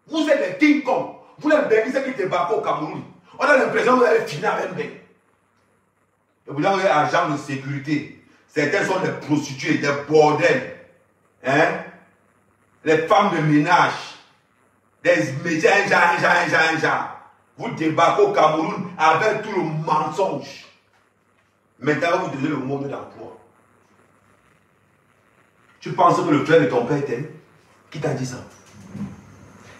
Vous êtes les King Kong. Vous, les benguistes qui débarquent au Cameroun, on a l'impression que vous allez finir avec un beng. Et vous avez un agent de sécurité. Certains sont des prostituées, des bordels. Hein? Les femmes de ménage. Des métiers, Vous débarquez au Cameroun avec tout le mensonge. Maintenant, vous donnez le monde d'emploi. Tu penses que le frère de ton père t'aime? Qui t'a dit ça?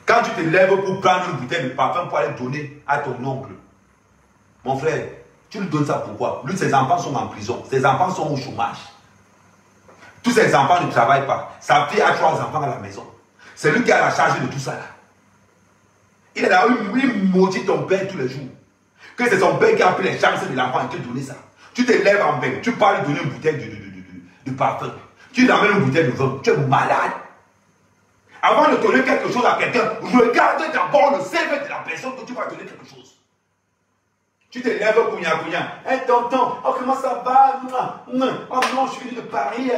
Quand tu te lèves pour prendre une bouteille de parfum pour aller donner à ton oncle, mon frère, tu lui donnes ça pourquoi? Lui, ses enfants sont en prison, ses enfants sont au chômage. Tous ses enfants ne travaillent pas. Sa fille a 3 enfants à la maison. C'est lui qui a la charge de tout ça là. Il est là, il maudit ton père tous les jours. Que c'est son père qui a pris les chances de l'enfant et te donner ça. Tu te lèves en vain, tu parles de donner une bouteille de parfum. Tu lui amènes une bouteille de vin, tu es malade. Avant de donner quelque chose à quelqu'un, regarde d'abord le CV de la personne que tu vas donner quelque chose. Tu te lèves, couignard. Hey, tonton, oh, comment ça va? Oh non, je suis venu de Paris.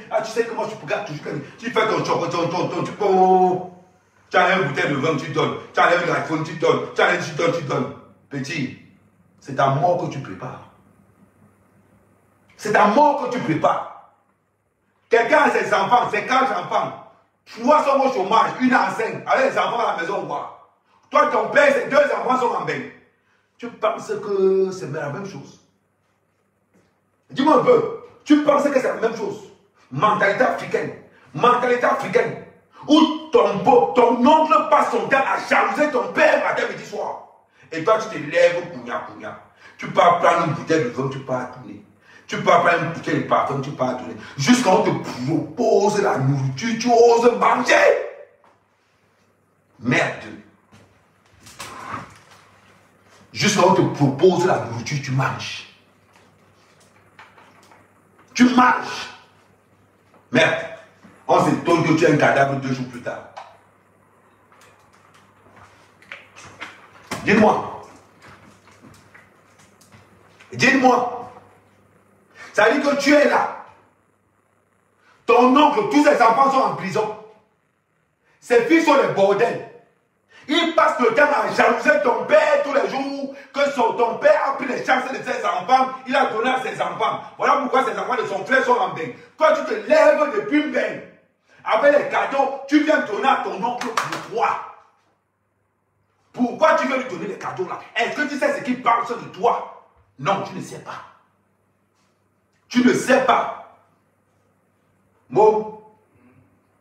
Ah, tu sais comment je peux garder toujours. Tu fais ton chocolat, tu enlèves une bouteille de vin, tu donnes. Tu enlèves l'iPhone, tu donnes. Tu enlèves, tu donnes. Petit, c'est ta mort que tu prépares. C'est ta mort que tu prépares. Quelqu'un a ses enfants, ses 4 enfants. 3 sont au chômage, une enceinte, avec les enfants à la maison, quoi. Toi, ton père, ses 2 enfants sont en bain. Tu penses que c'est la même chose? Dis-moi un peu. Tu penses que c'est la même chose? Mentalité africaine. Mentalité africaine. Où ton oncle passe son temps à jalouser ton père matin, midi, soir. Et toi, tu te lèves, couignard. Tu pars prendre une bouteille de vin, tu pars tourner. Tu pars prendre une bouteille de parfum, tu pars tourner. Jusqu'à on te propose la nourriture, tu oses manger. Merde. Jusqu'à on te propose la nourriture, tu manges. Tu manges. Merde. On s'étonne que tu es un cadavre 2 jours plus tard. Dis-moi. Dis-moi. Ça veut dire que tu es là. Ton oncle, tous ses enfants sont en prison. Ses filles sont des bordels. Il passe le temps à jalouser ton père tous les jours, que ton père a pris les chances de ses enfants, il a donné à ses enfants. Voilà pourquoi ses enfants de son frère sont en bain. Quand tu te lèves depuis une bain, avec les cadeaux, tu viens donner à ton oncle pourquoi? Pourquoi tu veux lui donner les cadeaux là? Est-ce que tu sais ce qu'il pense de toi? Non, tu ne sais pas. Tu ne sais pas. Bon,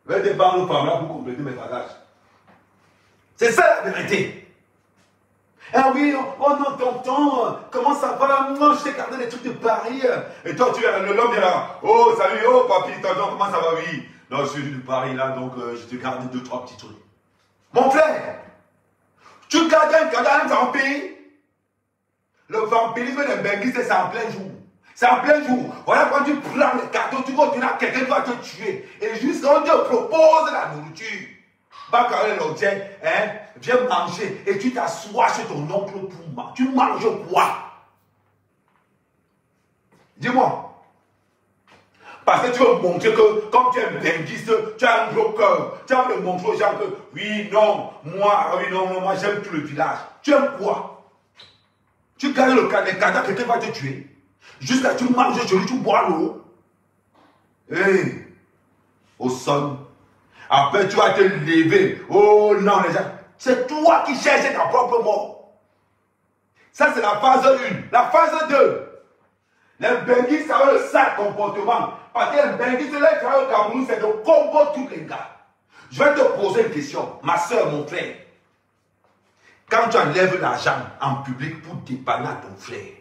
je vais dépendre aux femmes là pour compléter mes bagages. C'est ça la vérité. Ah oui, oh non, tonton, comment ça va? Moi, je t'ai gardé des trucs de Paris. Et toi, tu es l'homme est là. Oh, salut, oh, papy, tonton, comment ça va? Oui. Non, je suis venu de Paris là, donc je te garde 2, 3 petits trucs. Mon frère, tu gardes un cadeau à un vampire. Le vampirisme d'un benguiste, c'est en plein jour. C'est en plein jour. Voilà quand tu prends les cadeaux, tu vas donner à quelqu'un qui va te tuer. Et jusqu'à on te propose la nourriture. Bacaré l'objet, hein, viens manger et tu t'assois chez ton oncle pour manger. Tu manges quoi? Dis-moi. Parce que tu veux montrer que, comme tu es un benguiste, tu as un gros cœur. Tu vas me montrer aux gens que, oui, non, moi j'aime tout le village. Tu aimes quoi? Tu gardes les cadavres, quelqu'un va te tuer. Jusqu'à ce que tu manges joli, tu bois l'eau. Hé, au sol. Après, tu vas te lever. Oh non, les gens. C'est toi qui cherches ta propre mort. Ça, c'est la phase 1. La phase 2. Les benguistes, ça a le sale comportement. Parce que les benguistes, là, qui travaillent au Cameroun, c'est de combo tous les gars. Je vais te poser une question. Ma soeur, mon frère. Quand tu enlèves l'argent en public pour dépanner à ton frère.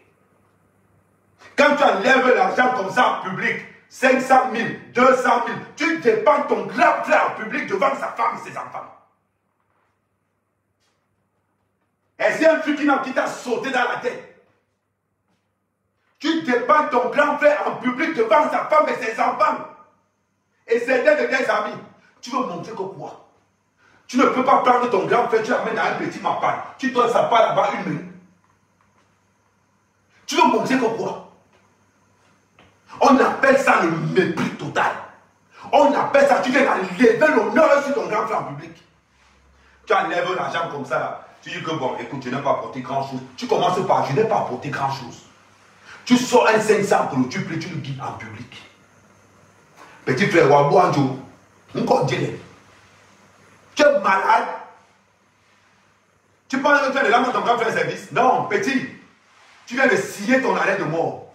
Quand tu enlèves l'argent comme ça en public, 500 000, 200 000, tu dépenses ton grand frère en public devant sa femme et ses enfants. Est-ce qu'il y a un truc qui t'a sauté dans la tête? Tu dépenses ton grand frère en public devant sa femme et ses enfants. Et certains de tes amis. Tu veux montrer que quoi? Tu ne peux pas prendre ton grand frère, tu l'amènes dans un petit mapan. Tu donnes sa part là-bas une minute. Tu veux montrer que quoi? On appelle ça le mépris total. On appelle ça, tu viens d'enlever l'honneur sur ton grand frère en public. Tu enlèves l'argent comme ça là. Tu dis que bon, écoute, je n'ai pas apporté grand chose. Tu commences par, je n'ai pas apporté grand chose. Tu sors un 500 pour le tuple et tu le guides en public. Petit frère, Wabou Anjo, encore dire. Tu es malade. Tu penses que tu as de l'âme dans ton grand frère service? Non, petit. Tu viens de signer ton arrêt de mort.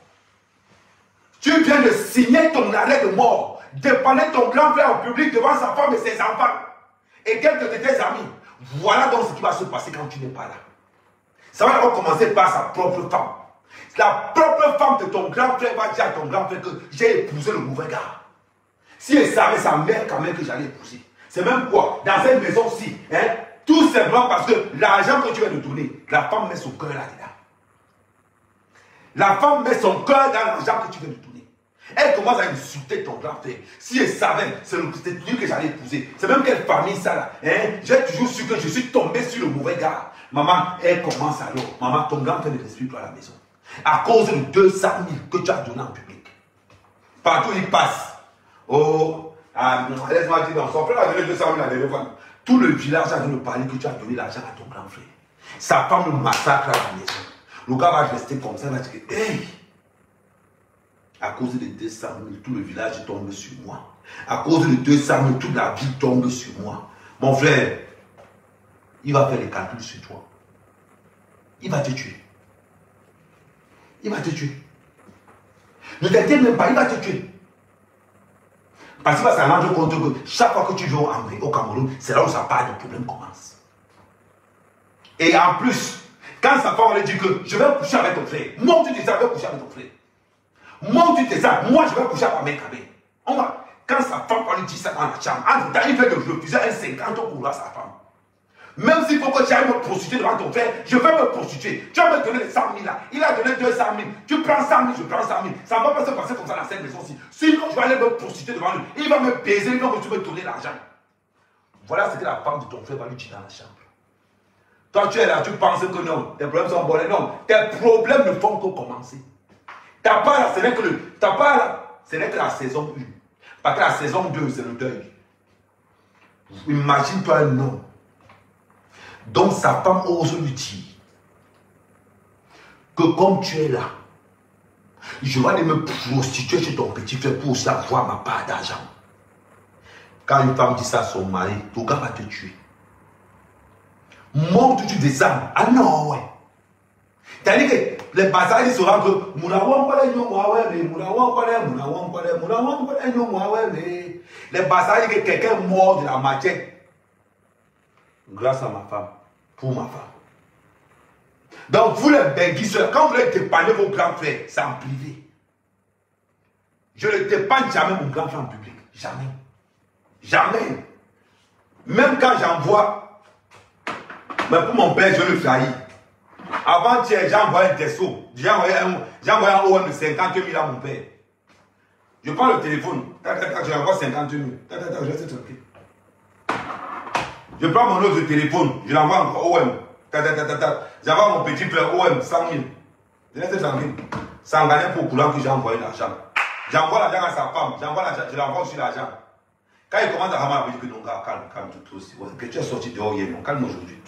Tu viens de signer ton arrêt de mort. Dépanner ton grand frère en public devant sa femme et ses enfants. Et quelques de tes amis. Voilà donc ce qui va se passer quand tu n'es pas là. Ça va d'abord commencer par sa propre femme. La propre femme de ton grand frère va dire à ton grand frère que j'ai épousé le mauvais gars. Si elle savait sa mère quand même que j'allais épouser. C'est même quoi? Dans cette maison-ci, hein, tout simplement parce que l'argent que tu viens de donner, la femme met son cœur là-dedans. La femme met son cœur dans l'argent que tu viens de donner. Elle commence à insulter ton grand frère. Si elle savait, c'est lui que j'allais épouser. C'est même quelle famille ça là. Hein? J'ai toujours su que je suis tombé sur le mauvais gars. Maman, elle commence alors. Maman, ton grand frère ne respire plus à la maison. À cause de 200 000 que tu as donné en public. Partout il passe. Oh, laisse-moi dire, non, son frère a donné 200 000 à la dernière fois. Tout le village a donné parler que tu as donné l'argent à ton grand frère. Sa femme le massacre à la maison. Le gars va rester comme ça, il va dire que, hey, à cause de 200 000, tout le village tombe sur moi. À cause de 200 000, toute la ville tombe sur moi. Mon frère, il va faire les calculs sur toi. Il va te tuer. Il va te tuer. Ne t'inquiète même pas, il va te tuer. Parce qu'il va s'en rendre compte que chaque fois que tu joues au Cameroun, c'est là où sa part de problème commence. Et en plus, quand sa femme lui dit que je vais coucher avec ton frère, moi tu dis ça, je vais coucher avec ton frère. Moi tu dis ça, moi je vais coucher avec ma mère. On va, quand sa femme lui dit ça dans la chambre, en temps, il fait de refuser un 50 pour sa femme. Même s'il faut que tu ailles me prostituer devant ton frère, je vais me prostituer. Tu vas me donner les 100 000 là. Il a donné 200 000. Tu prends 100 000, je prends 100 000. Ça ne va pas se passer comme ça dans cette maison-ci. Sinon, je vais aller me prostituer devant lui. Il va me baiser, il va me donner l'argent. Voilà ce que la femme de ton frère va lui dire dans la chambre. Toi, tu es là, tu penses que non, tes problèmes sont bons. Non, tes problèmes ne font que commencer. Ta part là, ce n'est que la saison 1. Parce que la saison 2, c'est le deuil. Imagine-toi un homme. Donc sa femme ose lui dire que comme tu es là, je vais aller me prostituer chez ton petit frère pour aussi avoir ma part d'argent. Quand une femme dit ça à son mari, ton gars va te tuer. Monte-tu des armes. Ah non, ouais. C'est-à-dire que les bazars ils sauront que les bazars disent que quelqu'un est mort de la matière grâce à ma femme, pour ma femme. Donc vous les béguisseurs, quand vous voulez dépanner vos grands frères, c'est en privé. Je ne dépanne jamais mon grand frère en public. Jamais. Jamais. Même quand j'envoie, mais pour mon père, je le faillis. Avant-hier, j'ai envoyé un Tesso. J'ai envoyé un OM de 50 000 à mon père. Je prends le téléphone. Je l'envoie 50 000. Je reste tranquille. Je prends mon autre téléphone. Je l'envoie encore OM. J'envoie mon petit frère OM 100 000. Je reste tranquille. Ça en gagne pour courant que j'ai envoyé l'argent. J'envoie l'argent à sa femme. Je l'envoie sur l'argent. Quand il commence à ramener, je dis que non, calme tout aussi. Que tu es sorti dehors hier, non, calme aujourd'hui.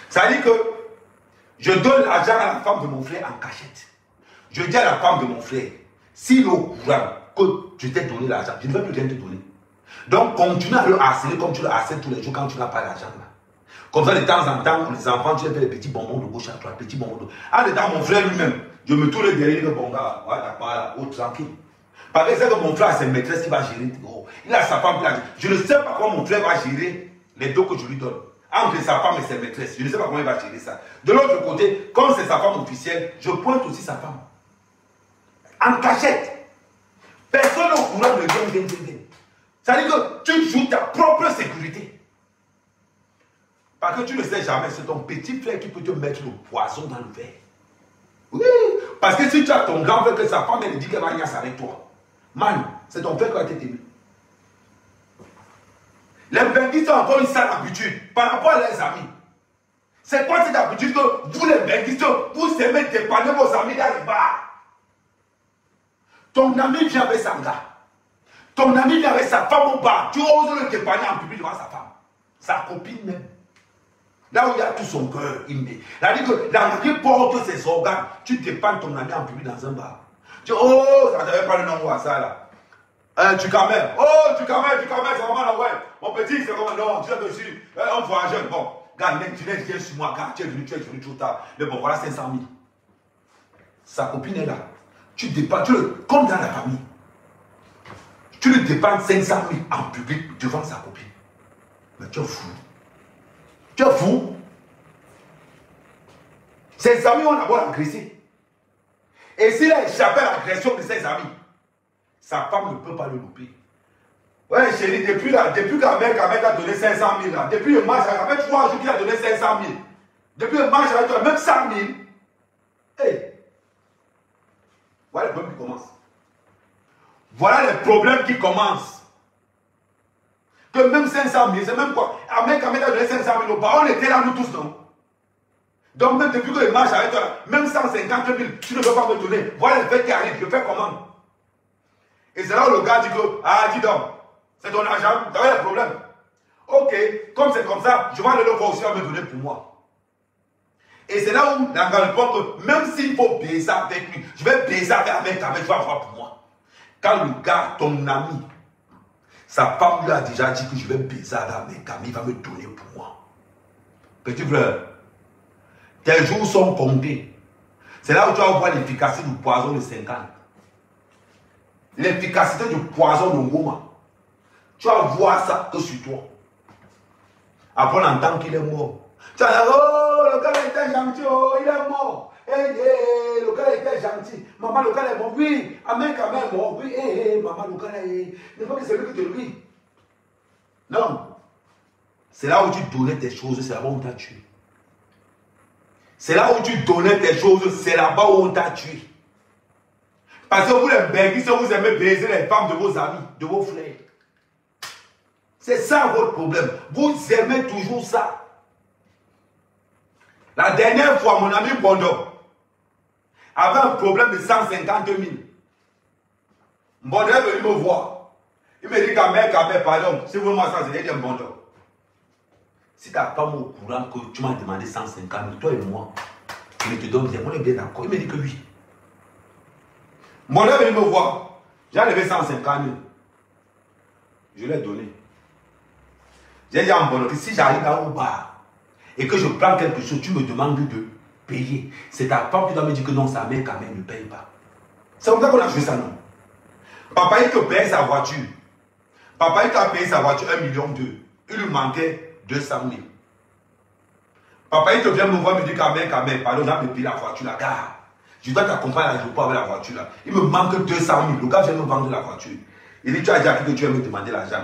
Ça veut dire que je donne l'argent à la femme de mon frère en cachette. Je dis à la femme de mon frère, s'il est au courant que je t'ai donné l'argent, je ne vais plus rien te donner. Donc continue à le harceler comme tu le harcèles tous les jours quand tu n'as pas d'argent là. Comme ça, de temps en temps, les enfants, tu les fais des petits bonbons de gauche à droite, petits bonbons de... En dedans, mon frère lui-même, je me tourne derrière le bon gars, voilà, pas là, oh, tranquille. Parce que c'est que mon frère a ses maîtresses qui va gérer. Oh, il a sa femme qui a... Je ne sais pas comment mon frère va gérer les dos que je lui donne. Entre sa femme et ses maîtresses. Je ne sais pas comment il va gérer ça. De l'autre côté, comme c'est sa femme officielle, je pointe aussi sa femme. En cachette. Personne au courant de rien. Ça veut dire que tu joues ta propre sécurité. Parce que tu ne sais jamais, c'est ton petit frère qui peut te mettre le poison dans le verre. Oui, parce que si tu as ton grand frère, que sa femme, elle dit qu'elle va niasse avec toi. Man, c'est ton frère qui va t'aimer. Les benguistes ont encore une sale habitude par rapport à leurs amis. C'est quoi cette habitude que vous les benguistes, vous aimez dépanner vos amis dans les bars? Ton ami vient avec sa gars. Ton ami vient avec sa femme au bar. Tu oses le dépanner en public devant sa femme. Sa copine même. Là où il y a tout son cœur, il met. C'est-à-dire que l'ami porte ses organes. Tu dépannes ton ami en public dans un bar. Tu dis, oh, ça n'avait pas le nom à ça là. Tu camères. Oh, tu camères, c'est vraiment là, ouais. Mon petit, c'est vraiment non, tu es dessus. On voyageur. Bon, gars, tu viens sur moi, gars, tu es venu trop tard. Mais bon, voilà 500 000. Sa copine est là. Tu dépannes, comme dans la famille. Tu lui dépannes 500 000 en public devant sa copine. Mais tu es fou. Tu es fou. Ses amis ont d'abord agressé. Et s'il a échappé à l'agression de ses amis, sa femme ne peut pas le louper. Ouais, chérie, depuis qu'un mec a donné 500 000, là, depuis le match, ça fait 3 jours qu'il a donné 500 000. Depuis le match, il a donné même 100 000. Hey. Voilà les problèmes qui commencent. Voilà les problèmes qui commencent. Que même 500 000, c'est même quoi? Un mec a donné 500 000 au bar, on était là nous tous, non? Donc même depuis que le match avec toi, même 150 000, tu ne veux pas me donner. Voilà le fait qui arrive, je fais comment? Et c'est là où le gars dit que, ah, dis donc, c'est ton argent, tu as des problèmes. Ok, comme c'est comme ça, je vais aller le voir aussi à me donner pour moi. Et c'est là où la gars répond que même s'il faut baiser avec lui, je vais baiser avec je vais avoir pour moi. Quand le gars, ton ami, sa femme lui a déjà dit que je vais baiser avec Camille, il va me donner pour moi. Petit frère, tes jours sont comptés. C'est là où tu vas voir l'efficacité du poison de 50. L'efficacité du poison de Ngoma. Tu vas voir ça que sur toi. Après, on entend qu'il est mort. Tu vas dire, oh, le gars était gentil, oh, il est mort. Le gars était gentil. Maman, le gars est mort. Oui, Amen, quand même mort. Oui, maman, le gars est. Ne pas que c'est lui qui te le dit. Non. C'est là où tu donnais tes choses, c'est là-bas où on t'a tué. C'est là où tu donnais tes choses, c'est là-bas où on t'a tué. Parce que vous les benguistes, vous aimez baiser les femmes de vos amis, de vos frères. C'est ça votre problème. Vous aimez toujours ça. La dernière fois, mon ami Bondo avait un problème de 150 000. Bondo est venu me voir. Il me dit, Kamel, pardon, si vous m'en savez, c'est un Bondo. Si ta femme est au courant que tu m'as demandé 150 000, toi et moi, je te donne bien, on est bien d'accord. Il me dit que oui. Mon est venu me voir. J'ai enlevé 150 000. Je l'ai donné. J'ai dit à mon que si j'arrive là au bar et que je prends quelque chose, tu me demandes de payer. C'est ta femme qui doit me dire que non, sa mère quand même ne paye pas. C'est comme ça qu'on a joué ça, non? Papa, il te paye sa voiture. Papa, il t'a payé sa voiture 1,2 million. Il lui manquait 200 000. Papa, il te vient me voir, me dit quand même, pardon, j'ai payé la voiture, la gare. Je dois t'accompagner à l'aéroport avec la voiture là. Il me manque 200 000. Le gars vient me vendre la voiture. Il dit, tu as dit à qui que tu veux me demander l'argent?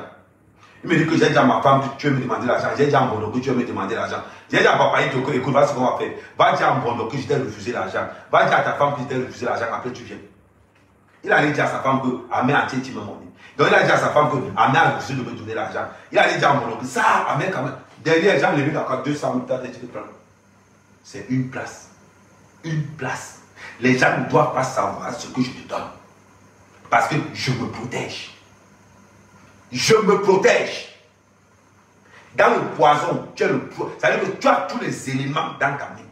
Il me dit que j'ai dit à ma femme que tu veux me demander l'argent. J'ai dit à Mbondo que tu veux me demander l'argent. J'ai dit à papa, il te dit, écoute, voilà ce qu'on va faire. Va dire à Mbondo que je t'ai refusé l'argent. Va dire à ta femme que je t'ai refusé l'argent. Après, tu viens. Il allait dire à sa femme que Amé a dit, tu me monnaie. Donc, il a dit à sa femme que Amé a refusé de me donner l'argent. Il allait dire à Mbondo que ça, Amé quand même. Derrière, j'ai enlevé encore 200 000 tu peux prendre. C'est une place. Une place. Les gens ne doivent pas savoir ce que je te donne. Parce que je me protège. Je me protège. Dans le poison, tu as le poison. C'est-à-dire que tu as tous les éléments dans ta main.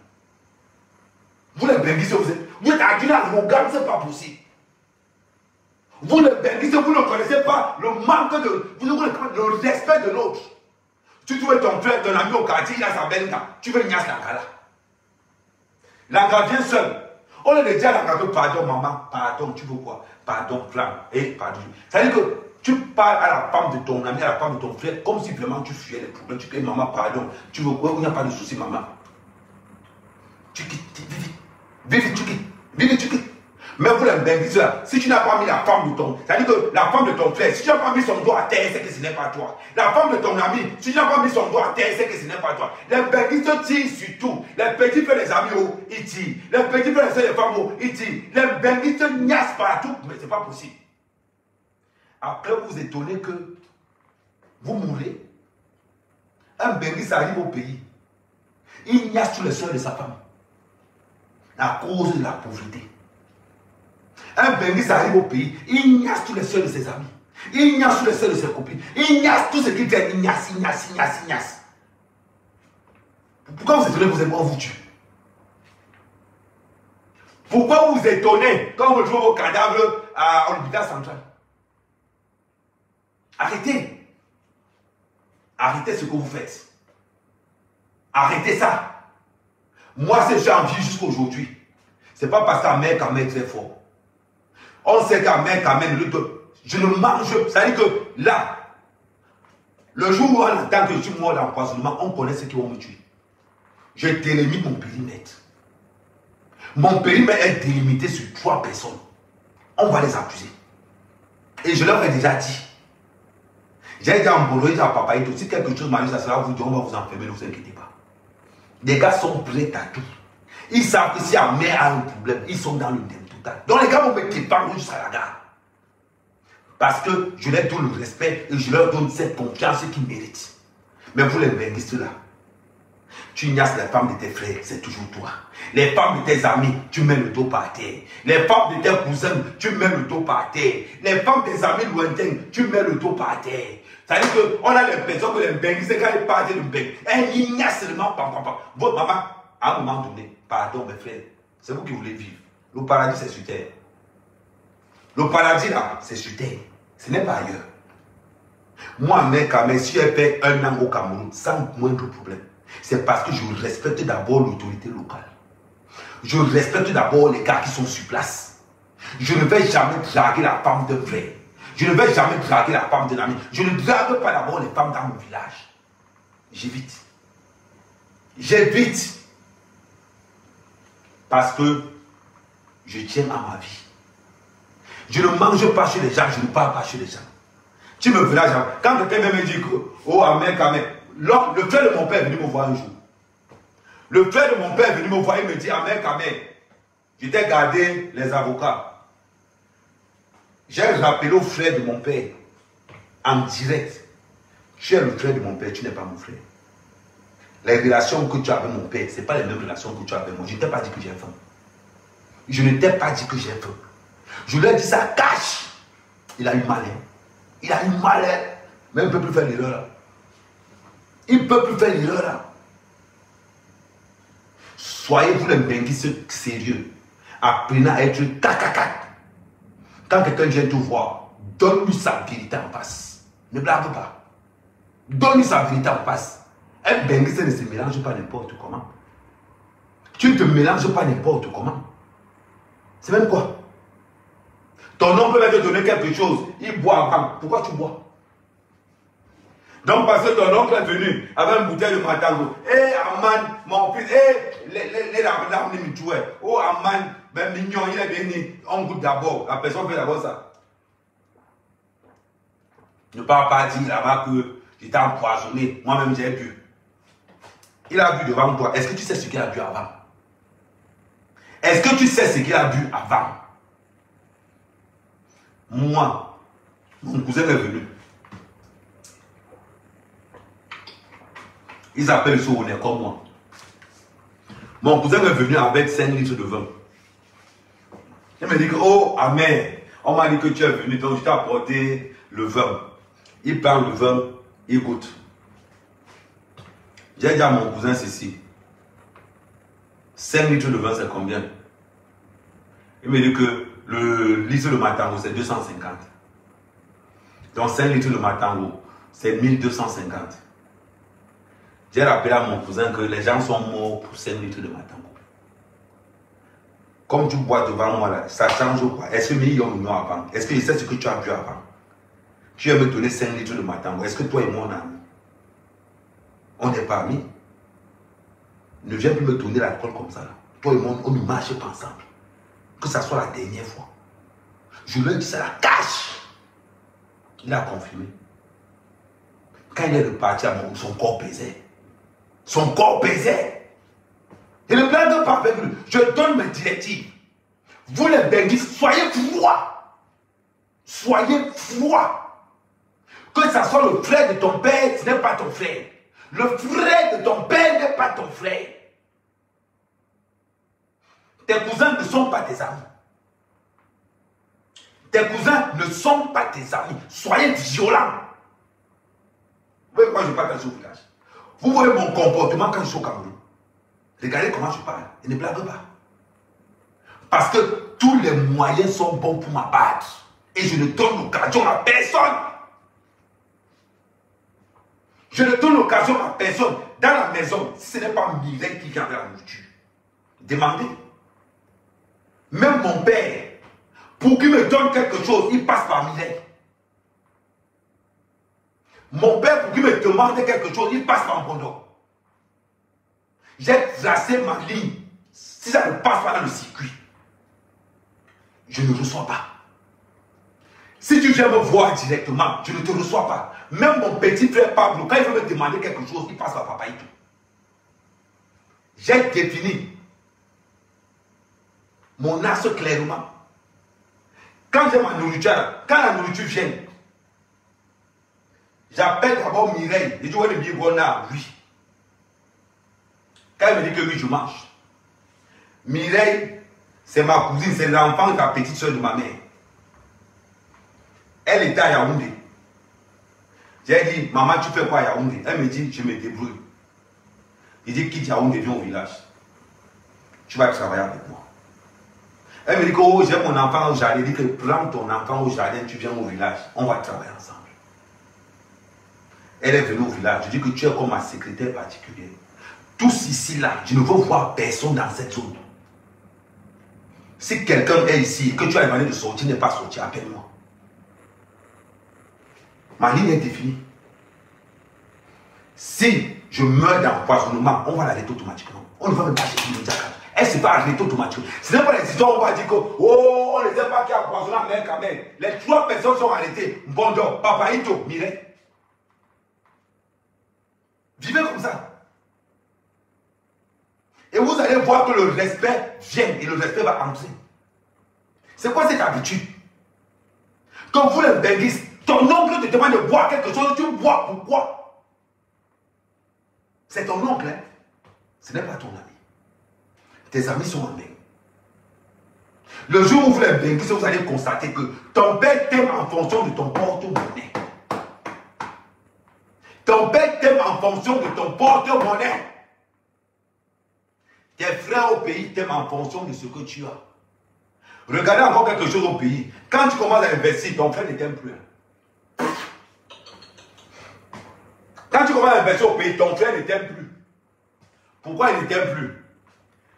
Vous les benguistes, vous êtes adultes arrogants, ce n'est pas possible. Vous les benguistes, vous ne connaissez pas le manque de. Vous ne connaissez pas le respect de l'autre. Tu trouves ton frère, ton ami au quartier, il a sa belle gars. Tu veux niasse la gars là. La gars vient seule. On lui dit à la gars, pardon maman, pardon, tu veux quoi? Pardon, flamme, et pardon. C'est-à-dire que tu parles à la femme de ton ami, à la femme de ton frère, comme si vraiment tu fuyais les problèmes. Tu dis, maman, pardon, tu veux quoi? Il n'y a pas de souci, maman. Tu quittes, vite, tu quittes. Mais vous les benguistes là, si tu n'as pas mis la femme de ton, c'est-à-dire que la femme de ton frère, si tu n'as pas mis son doigt à terre, c'est que ce n'est pas toi. La femme de ton ami, si tu n'as pas mis son doigt à terre, c'est que ce n'est pas toi. Les benguistes tirent sur tout. Les petits frères, les amis, oh, ils tirent. Les petits frères, les femmes, oh, ils tirent. Les benguistes niassent partout, mais ce n'est pas possible. Après, vous vous étonnez que vous mourrez Un Benguis arrive au pays. Il ignace tous les soeurs de sa femme. À cause de la pauvreté. Un Benguis arrive au pays. Il ignace tous les soeurs de ses amis. Il ignace tous les soeurs de ses copines. Il ignace tout ce qu'il fait. Il ignace. Pourquoi vous étonnez, vous êtes vous tue? Pourquoi vous étonnez quand vous trouvez vos cadavres à l'hôpital central? Arrêtez. Arrêtez ce que vous faites. Arrêtez ça. Moi, si je suis en vie jusqu'à aujourd'hui, ce n'est pas parce qu'Ahmed Kamel est très fort. On sait qu'Ahmed Kamel, je ne mange. Ça veut dire que là, le jour où on attend que je suis mort d'empoisonnement, on connaît ceux qui vont me tuer. Je délimite mon périmètre. Mon périmètre est délimité sur 3 personnes. On va les accuser. Et je leur ai déjà dit. J'ai dit à Mbolo, j'ai dit à Papaïto, si quelque chose m'arrive, ça sera vous dire, on va vous enfermer, ne vous inquiétez pas. Les gars sont prêts à tout. Ils savent que si la mère a un problème, ils sont dans le thème total. Donc les gars vont me préparer jusqu'à la gare. Parce que je leur donne le respect et je leur donne cette confiance qu'ils méritent. Mais vous les bénissez là. Tu ignaces les femmes de tes frères, c'est toujours toi. Les femmes de tes amis, tu mets le dos par terre. Les femmes de tes cousins, tu mets le dos par terre. Les femmes des amis lointains, tu mets le dos par terre. Ça veut dire qu'on a l'impression que les bénissent, c'est quand ils partent de bénir. Elles ignace seulement, votre maman, à un moment donné, pardon mes frères, c'est vous qui voulez vivre. Le paradis, c'est sur terre. Le paradis là, c'est sur terre. Ce n'est pas ailleurs. Moi, mec, si elle fait 1 an au Cameroun, sans moindre problème, c'est parce que je respecte d'abord l'autorité locale. Je respecte d'abord les gars qui sont sur place. Je ne vais jamais draguer la femme d'un frère. Je ne vais jamais draguer la femme d'un ami. Je ne drague pas d'abord les femmes dans mon village. J'évite. J'évite. Parce que je tiens à ma vie. Je ne mange pas chez les gens, je ne parle pas chez les gens. Tu me verras jamais. Quand quelqu'un me dit que, oh, Ahmed Kamel, le frère de mon père est venu me voir un jour. Le frère de mon père est venu me voir et me dit, Ahmed Kamel, je t'ai gardé les avocats. J'ai rappelé au frère de mon père, en direct, tu es le frère de mon père, tu n'es pas mon frère. Les relations que tu as avec mon père, ce n'est pas les mêmes relations que tu as avec moi. Je ne t'ai pas dit que j'ai faim. Je ne t'ai pas dit que j'ai faim. Je lui ai dit ça cache. Il a eu mal. Il a eu mal. Mais il ne peut plus faire l'erreur là. Il ne peut plus faire l'erreur là. Soyez-vous les Benguis sérieux. Apprenez à être cacacat. Quand quelqu'un vient te voir, donne-lui sa vérité en face. Ne blague pas. Donne-lui sa vérité en face. Un Benguis ne se mélange pas n'importe comment. Tu ne te mélanges pas n'importe comment. C'est même quoi? Ton oncle va te donner quelque chose. Il boit avant. Pourquoi tu bois? Donc parce que ton oncle est venu avec une bouteille de Matango. Eh Aman, mon fils, les larmes me tuaient. Oh Aman, ben mignon, il est venu. On goûte d'abord. La personne fait d'abord ça. Ne parle pas dire là-bas que j'étais empoisonné. Moi-même j'ai bu. Il a bu devant toi. Est-ce que tu sais ce qu'il a bu avant? Est-ce que tu sais ce qu'il a bu avant? Moi, mon cousin est venu. Ils appellent ce on est comme moi. Mon cousin est venu avec 5 litres de vin. Il me dit que, oh, Ahmed, on m'a dit que tu es venu, donc je t'ai apporté le vin. Il prend le vin, il goûte. J'ai dit à mon cousin ceci. 5 litres de vin, c'est combien? Il me dit que le litre de Matango, c'est 250. Donc 5 litres de Matango, c'est 1250. J'ai rappelé à mon cousin que les gens sont morts pour 5 litres de Matango. Comme tu bois devant moi là, ça change ou pas? Est-ce que million avant? Est-ce que je sais ce que tu as bu avant? Tu vas me donner 5 litres de Matango. Est-ce que toi et moi on est amis? On n'est pas amis. Ne viens plus me donner l'alcool comme ça là. Toi et moi, on ne marche pas ensemble. Que ça soit la dernière fois. Je lui ai dit ça la cache. Il a confirmé. Quand il est reparti à son corps pesait. Son corps pesait. Et ne blague pas avec lui. Je donne mes directives. Vous les Benguis, soyez froids. Soyez froids. Que ça soit le frère de ton père, ce n'est pas ton frère. Le frère de ton père n'est pas ton frère. Tes cousins ne sont pas tes amis. Tes cousins ne sont pas tes amis. Soyez violents. Vous voyez comment je parle quand je suis au village? Vous voyez mon comportement quand je suis au Cameroun. Regardez comment je parle. Et ne blague pas. Parce que tous les moyens sont bons pour m'abattre. Et je ne donne l'occasion à personne. Je ne donne l'occasion à personne. Dans la maison, si ce n'est pas Mireille qui vient avec la nourriture, demandez. Même mon père, pour qu'il me donne quelque chose, il passe par Mireille. Mon père, pour qu'il me demande quelque chose, il passe par Mbondo. J'ai tracé ma ligne. Si ça ne passe pas dans le circuit, je ne reçois pas. Si tu viens me voir directement, je ne te reçois pas. Même mon petit frère Pablo, quand il veut me demander quelque chose, il passe par Papa Ito. J'ai défini mon axe clairement. Quand j'ai ma nourriture, quand la nourriture vient, j'appelle d'abord Mireille. Je dis, ouais, le Mirona, oui. Quand elle me dit que oui, je mange. Mireille, c'est ma cousine, c'est l'enfant de la petite soeur de ma mère. Elle était à Yaoundé. J'ai dit, maman, tu fais quoi à Yaoundé? Elle me dit, je me débrouille. Il dit, quitte Yaoundé, viens au village. Tu vas travailler avec moi. Elle me dit que oh, j'ai mon enfant au jardin. Elle dit que prends ton enfant au jardin, tu viens au village. On va travailler ensemble. Elle est venue au village. Je dis que tu es comme ma secrétaire particulière. Tous ici, là, je ne veux voir personne dans cette zone. Si quelqu'un est ici et que tu as demandé de sortir, n'est pas sorti, appelle-moi. Ma ligne est définie. Si je meurs d'empoisonnement, on va l'arrêter automatiquement. On ne va même pas chercher une diacre. Elle se va arrêter automatiquement. Ce n'est pas les histoires où on va dire que oh, on ne sait pas qui a empoisonné la mère quand même. Les 3 personnes sont arrêtées. Mbondo, Papa Ito, Mireille. Vivez comme ça. Et vous allez voir que le respect vient et le respect va entrer. C'est quoi cette habitude? Quand vous les benguistes, ton oncle te demande de boire quelque chose, tu bois pourquoi? C'est ton oncle, hein? Ce n'est pas ton ami. Tes amis sont en main. Le jour où vous les benguistes, vous allez constater que ton père t'aime en fonction de ton porte-monnaie. Ton père t'aime en fonction de ton porte-monnaie. Tes frères au pays t'aiment en fonction de ce que tu as. Regardez encore quelque chose au pays. Quand tu commences à investir, ton frère ne t'aime plus. Quand tu commences à investir au pays, ton frère ne t'aime plus. Pourquoi il ne t'aime plus?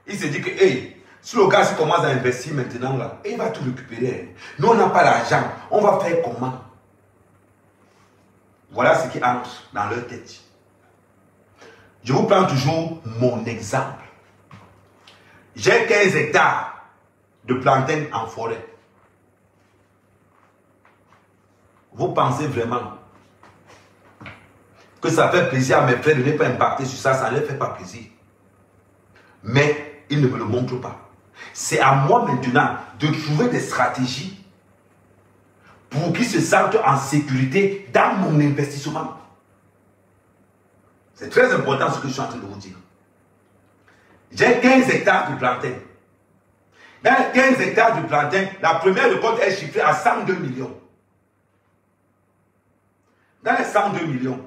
Il se dit que, hey, si le gars commence à investir maintenant, là, il va tout récupérer. Nous, on n'a pas l'argent. On va faire comment? Voilà ce qui entre dans leur tête. Je vous prends toujours mon exemple. J'ai 15 hectares de plantains en forêt. Vous pensez vraiment que ça fait plaisir à mes frères de ne pas impacter sur ça, ça ne leur fait pas plaisir. Mais ils ne me le montrent pas. C'est à moi maintenant de trouver des stratégies pour qu'ils se sentent en sécurité dans mon investissement. C'est très important ce que je suis en train de vous dire. J'ai 15 hectares de plantains. Dans les 15 hectares de plantains, la première récolte est chiffrée à 102 millions. Dans les 102 millions,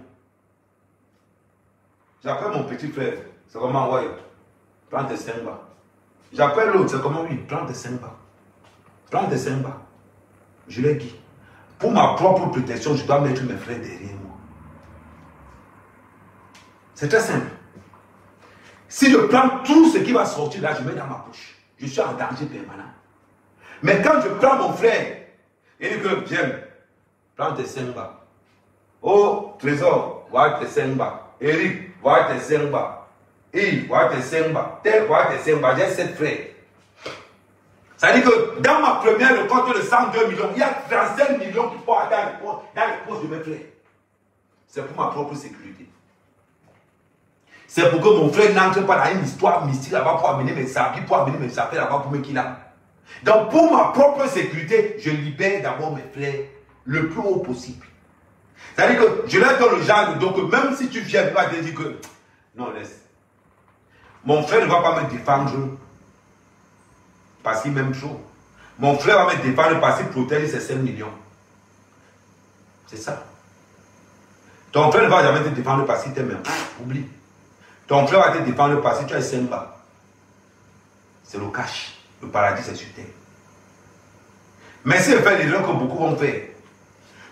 j'appelle mon petit frère, c'est comment, ouais, prends tes 5 bas. J'appelle l'autre, c'est comment, oui, prends tes 5 bas. Prends tes 5 bas. Je les guide. Pour ma propre protection, je dois mettre mes frères derrière moi. C'est très simple. Si je prends tout ce qui va sortir là, je mets dans ma poche. Je suis en danger permanent. Mais quand je prends mon frère, il dit que, viens, prends tes 5 bas. Oh, Trésor, voilà tes 5 bas. Eric, voilà tes 5 bas. Yves, voilà tes 5 bas. Tel, voilà tes 5 bas. J'ai 7 frères. Ça veut dire que dans ma première récolte de 102 millions, il y a 35 millions qui vont aller dans les poches de mes frères. C'est pour ma propre sécurité. C'est pour que mon frère n'entre pas dans une histoire mystique là-bas pour amener mes habits, pour amener mes affaires là-bas pour me qu'il a. Donc pour ma propre sécurité, je libère d'abord mes frères le plus haut possible. C'est-à-dire que je leur donne le genre de donc même si tu viens, tu vas te dire que non, laisse. Mon frère ne va pas me défendre parce qu'il m'aime trop. Mon frère va me défendre parce qu'il protège ses 5 millions. C'est ça. Ton frère ne va jamais te défendre parce qu'il t'aime. Oublie. Ton frère va te défendre parce que tu as 5 bas. C'est le cash. Le paradis, c'est sur terre. Mais si je fais l'erreur que beaucoup vont faire,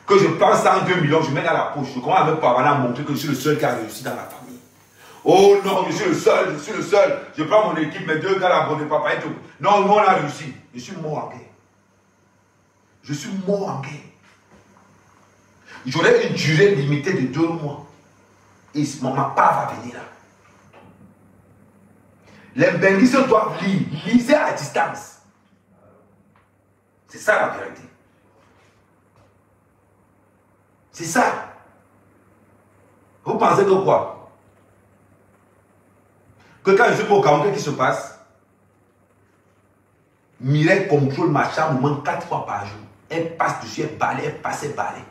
que je prends 102 millions, je mets dans la poche, je commence à me parler à montrer que je suis le seul qui a réussi dans la famille. Oh non, je suis le seul, je suis le seul. Je prends mon équipe, mes 2 gars là, de papa et tout. Non, nous on a réussi. Je suis mort en guerre. Je suis mort en guerre. J'aurai une durée limitée de 2 mois. Et ma part va venir là. Les bénisses doivent lire. Lisez à distance. C'est ça la vérité. C'est ça. Vous pensez que quoi? Que quand je suis au Cameroun, qu'est-ce qui se passe? Mireille contrôle ma chambre au moins 4 fois par jour. Elle passe dessus, elle balaye, elle passe, elle balaye.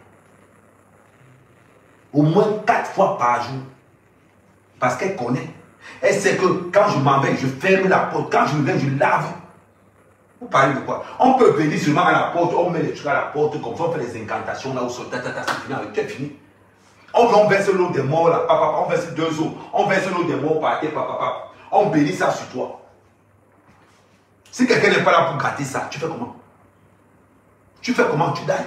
Au moins 4 fois par jour. Parce qu'elle connaît. Elle sait que quand je m'en vais, je ferme la porte. Quand je viens, je lave. Vous parlez de quoi? On peut venir seulement à la porte, on met les trucs à la porte, comme ça on fait les incantations là où c'est fini, tu es fini. On verse l'eau des morts là, papa, on verse 2 eaux, on verse l'eau des morts par terre, papa, on bénit ça sur toi. Si quelqu'un n'est pas là pour gâter ça, tu fais comment? Tu fais comment? Tu dailles.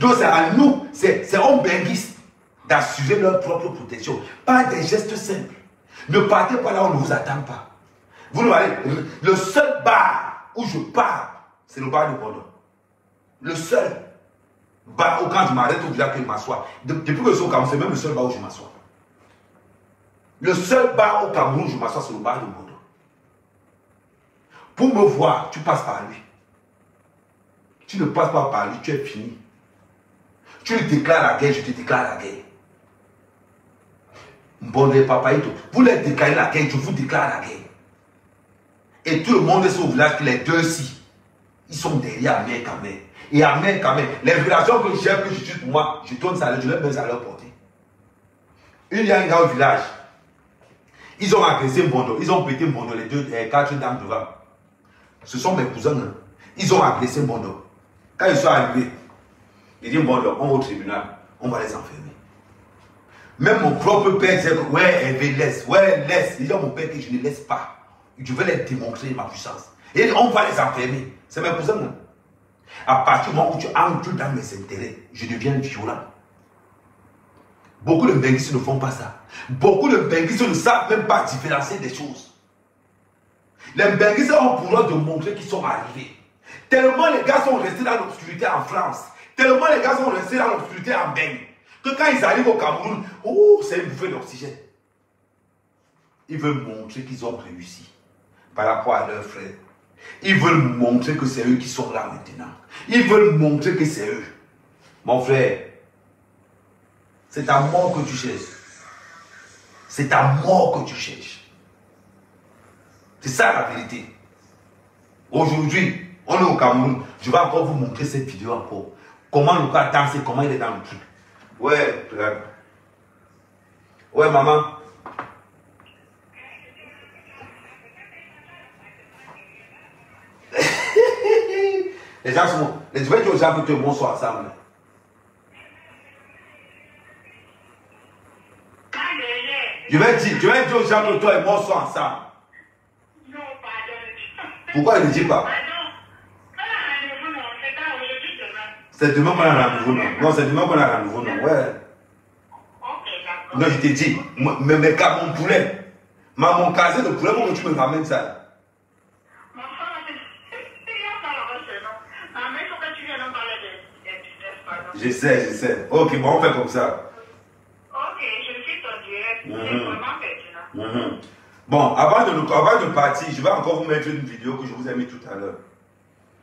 Donc c'est à nous, c'est un benguiste d'assurer leur propre protection. Pas des gestes simples. Ne partez pas là où on ne vous attend pas. Vous ne allez, le seul bar où je pars, c'est le bar de Bordeaux. Le seul bar où quand je m'arrête au village que je m'assois. Depuis que je suis au Cameroun, c'est même le seul bar où je m'assois. Le seul bar au Cameroun où je m'assois, c'est le bar de Bordeaux. Pour me voir, tu passes par lui. Tu ne passes pas par lui, tu es fini. Tu lui déclares la guerre, je te déclare la guerre. Bon, les papaïtos, vous leur déclarez la guerre, je vous déclare la guerre. Et tout le monde est au village que les 2-ci, ils sont derrière Amer Kamer. Et Amer Kamer, les relations que j'ai, que je tue pour moi, je donne ça, je les mets à leur portée. Il y a un gars au village, ils ont agressé Mbondo, ils ont pété Mbondo, les 4 dames devant. Ce sont mes cousins, hein. Ils ont agressé Mbondo. Quand ils sont arrivés, ils disent Mbondo, on va au tribunal, on va les enfermer. Même mon propre père disait que, ouais, Hervé, laisse, ouais, laisse. Il dit à mon père que je ne laisse pas. Je vais leur démontrer ma puissance. Et on va les enfermer. C'est mes cousins. Hein. À partir du moment où tu entres dans mes intérêts, je deviens violent. Beaucoup de benguistes ne font pas ça. Beaucoup de benguistes ne savent même pas différencier des choses. Les benguistes ont pour eux de montrer qu'ils sont arrivés. Tellement les gars sont restés dans l'obscurité en France. Tellement les gars sont restés dans l'obscurité en Beng. Que quand ils arrivent au Cameroun, oh, c'est une bouffée d'oxygène. Ils veulent montrer qu'ils ont réussi par rapport à leurs frères. Ils veulent montrer que c'est eux qui sont là maintenant. Ils veulent montrer que c'est eux. Mon frère, c'est ta mort que tu cherches. C'est ta mort que tu cherches. C'est ça la vérité. Aujourd'hui, on est au Cameroun. Je vais encore vous montrer cette vidéo encore. Comment le gars danse, comment il est dans le truc. Ouais, regarde. Ouais, maman. Les gens sont... Je vais dire aux gens que tout le monde soit ensemble. Je vais dire aux gens que toi et moi soient ensemble. Non, pardon. Pourquoi il ne dit pas? C'est demain qu'on a rendez-vous, non? Non, c'est demain qu'on a rendez-vous, non? Ouais. Non, je t'ai dit, mon poulet, mon casier de poulet, pour que tu me ramènes ça. Je sais. Ok, bon, on fait comme ça. Ok, je suis ton direct. C'est vraiment pertinent. Bon, avant de partir, je vais encore vous mettre une vidéo que je vous ai mis tout à l'heure.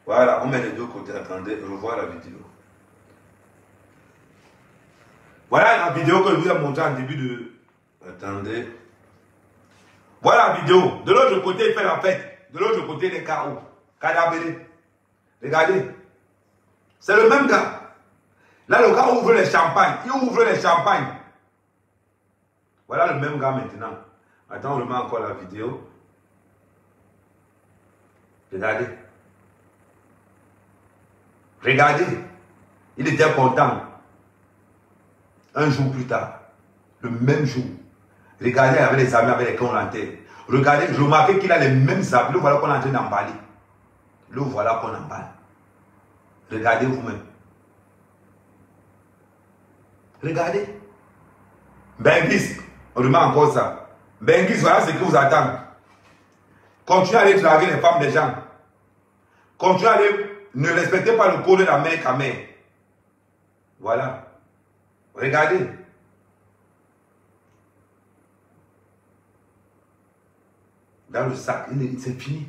Voilà, on met les deux côtés. Attendez, revoir la vidéo. Voilà la vidéo que je vous ai montrée en début de... Attendez. Voilà la vidéo. De l'autre côté, il fait la fête. De l'autre côté, les carreaux. Cadabéré. Regardez. C'est le même gars. Là, le gars ouvre les champagnes. Il ouvre les champagnes. Voilà le même gars maintenant. Attends, on remet encore la vidéo. Regardez. Regardez. Il était content. Un jour plus tard, le même jour, regardez avec les amis avec lesquels on l'entête. Regardez, je remarquais qu'il a les mêmes habits. Le voilà qu'on est en train d'emballer. Le voilà qu'on emballe. Regardez vous-même. Regardez. Benguis, on remet encore ça. Benguis, voilà ce qui vous attend. Continuez à aller draguer les femmes des gens. Continuez à aller. Ne respectez pas le code de la mère qu'à mère. Voilà. Regardez. Dans le sac, c'est fini.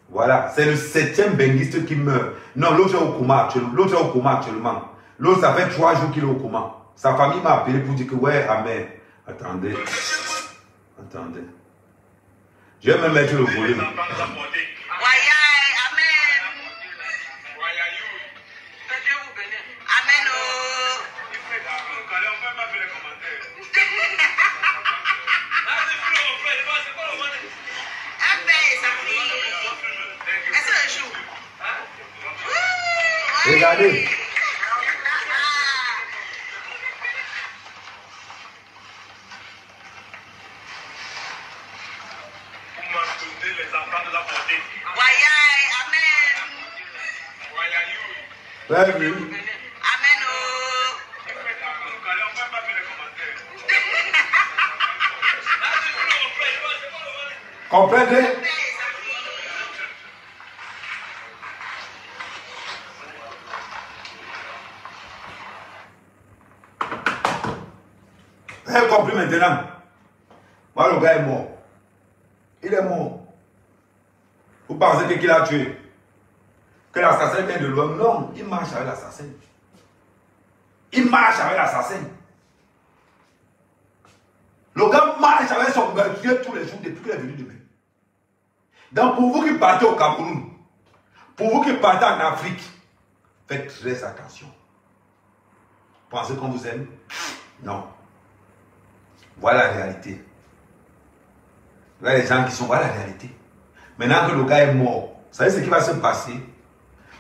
Voilà, c'est le 7e benguiste qui meurt. Non, l'autre est au coma actuellement. L'autre, ça fait 3 jours qu'il est au coma. Sa famille m'a appelé pour dire que, ouais, amen. Attendez. Attendez. Je vais même mettre le volume. Regardez. Bienvenue. Amen. Comprenez? Vous avez compris maintenant? Moi, le gars est mort. Il est mort. Vous pensez qu'il a tué? Que l'assassin vient de loin? Non, il marche avec l'assassin. Il marche avec l'assassin. Le gars marche avec son meurtrier tous les jours depuis qu'il est venu de même. Donc pour vous qui partez au Cameroun, pour vous qui partez en Afrique, faites très attention. Pensez qu'on vous aime? Non. Voilà la réalité. Voilà les gens qui sont... Voilà la réalité. Maintenant que le gars est mort, vous savez ce qui va se passer?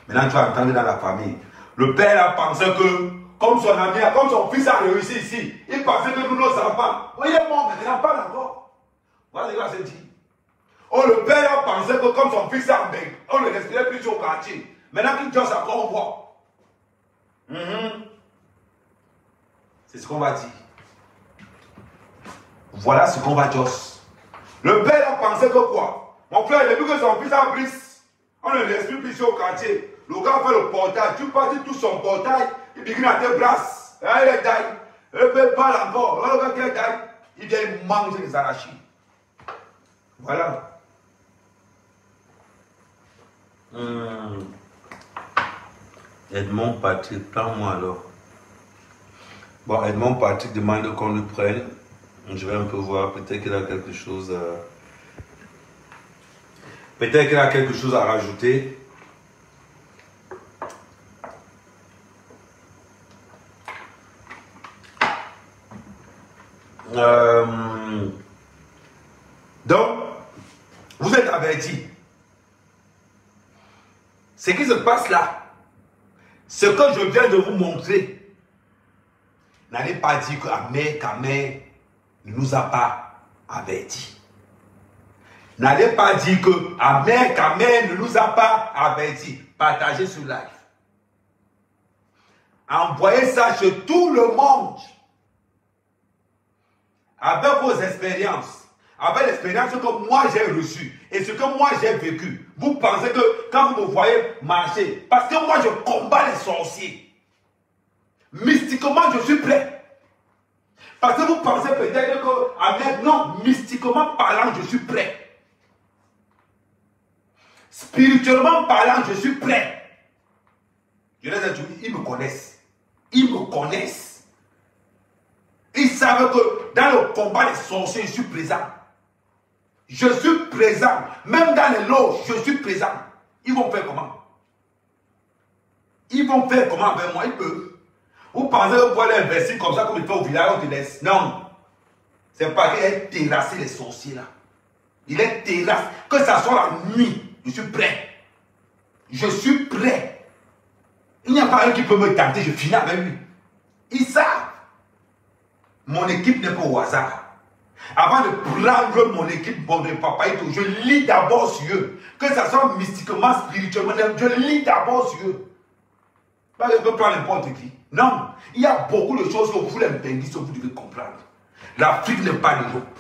Maintenant tu vas entendre dans la famille. Le père a pensé que, comme son ami, comme son fils a réussi ici, il pensait que nous, nos enfants, il est mort maintenant, pas d'accord. Voilà ce qu'il va se dire. Oh, le père a pensé que comme son fils est en bec, on ne le respirait plus au quartier. Maintenant qu'il tient sa convoi. C'est ce qu'on va dire. Voilà ce qu'on va dire. Le père a pensé que quoi? Mon frère, depuis que son fils a brise, on ne le respire plus au quartier. Le gars fait le portail, tu partis tout son portail, il begine à te brasser. Il est d'ailleurs. Il ne parle encore. Le gars qui est d'ailleurs, il vient manger les arachides. Voilà. Edmond Patrick, prends-moi alors. Bon, Edmond Patrick demande qu'on le prenne. Je vais un peu voir, peut-être qu'il a quelque chose à... Peut-être qu'il a quelque chose à rajouter. Donc, vous êtes avertis. Ce qui se passe là, ce que je viens de vous montrer, n'allez pas dire qu'Amer ne nous a pas avertis. N'allez pas dire que Amer ne nous a pas avertis. Partagez sur live. Envoyez ça chez tout le monde. Avec vos expériences. Avec l'expérience que moi j'ai reçue et ce que moi j'ai vécu, vous pensez que quand vous me voyez marcher, parce que moi je combats les sorciers, mystiquement je suis prêt. Parce que vous pensez peut-être que, non, mystiquement parlant, je suis prêt. Spirituellement parlant, je suis prêt. Je les ai dit, ils me connaissent. Ils me connaissent. Ils savent que dans le combat des sorciers, je suis présent. Je suis présent. Même dans les loges, je suis présent. Ils vont faire comment? Ils vont faire comment avec moi? Ils peuvent. Vous pensez que vous pouvez les investir comme ça, comme il fait au village, on te laisse? Non. C'est pas qu'il est terrassé les sorciers là. Il est terrassé. Que ça soit la nuit, je suis prêt. Je suis prêt. Il n'y a pas un qui peut me tenter, je finis avec lui. Ils savent. Mon équipe n'est pas au hasard. Avant de prendre mon équipe, bon de papa et tout, je lis d'abord sur eux. Que ça soit mystiquement, spirituellement, je lis d'abord sur eux. Pas que je peux prendre n'importe qui. Non. Il y a beaucoup de choses que vous les bénissez, vous devez comprendre. L'Afrique n'est pas l'Europe.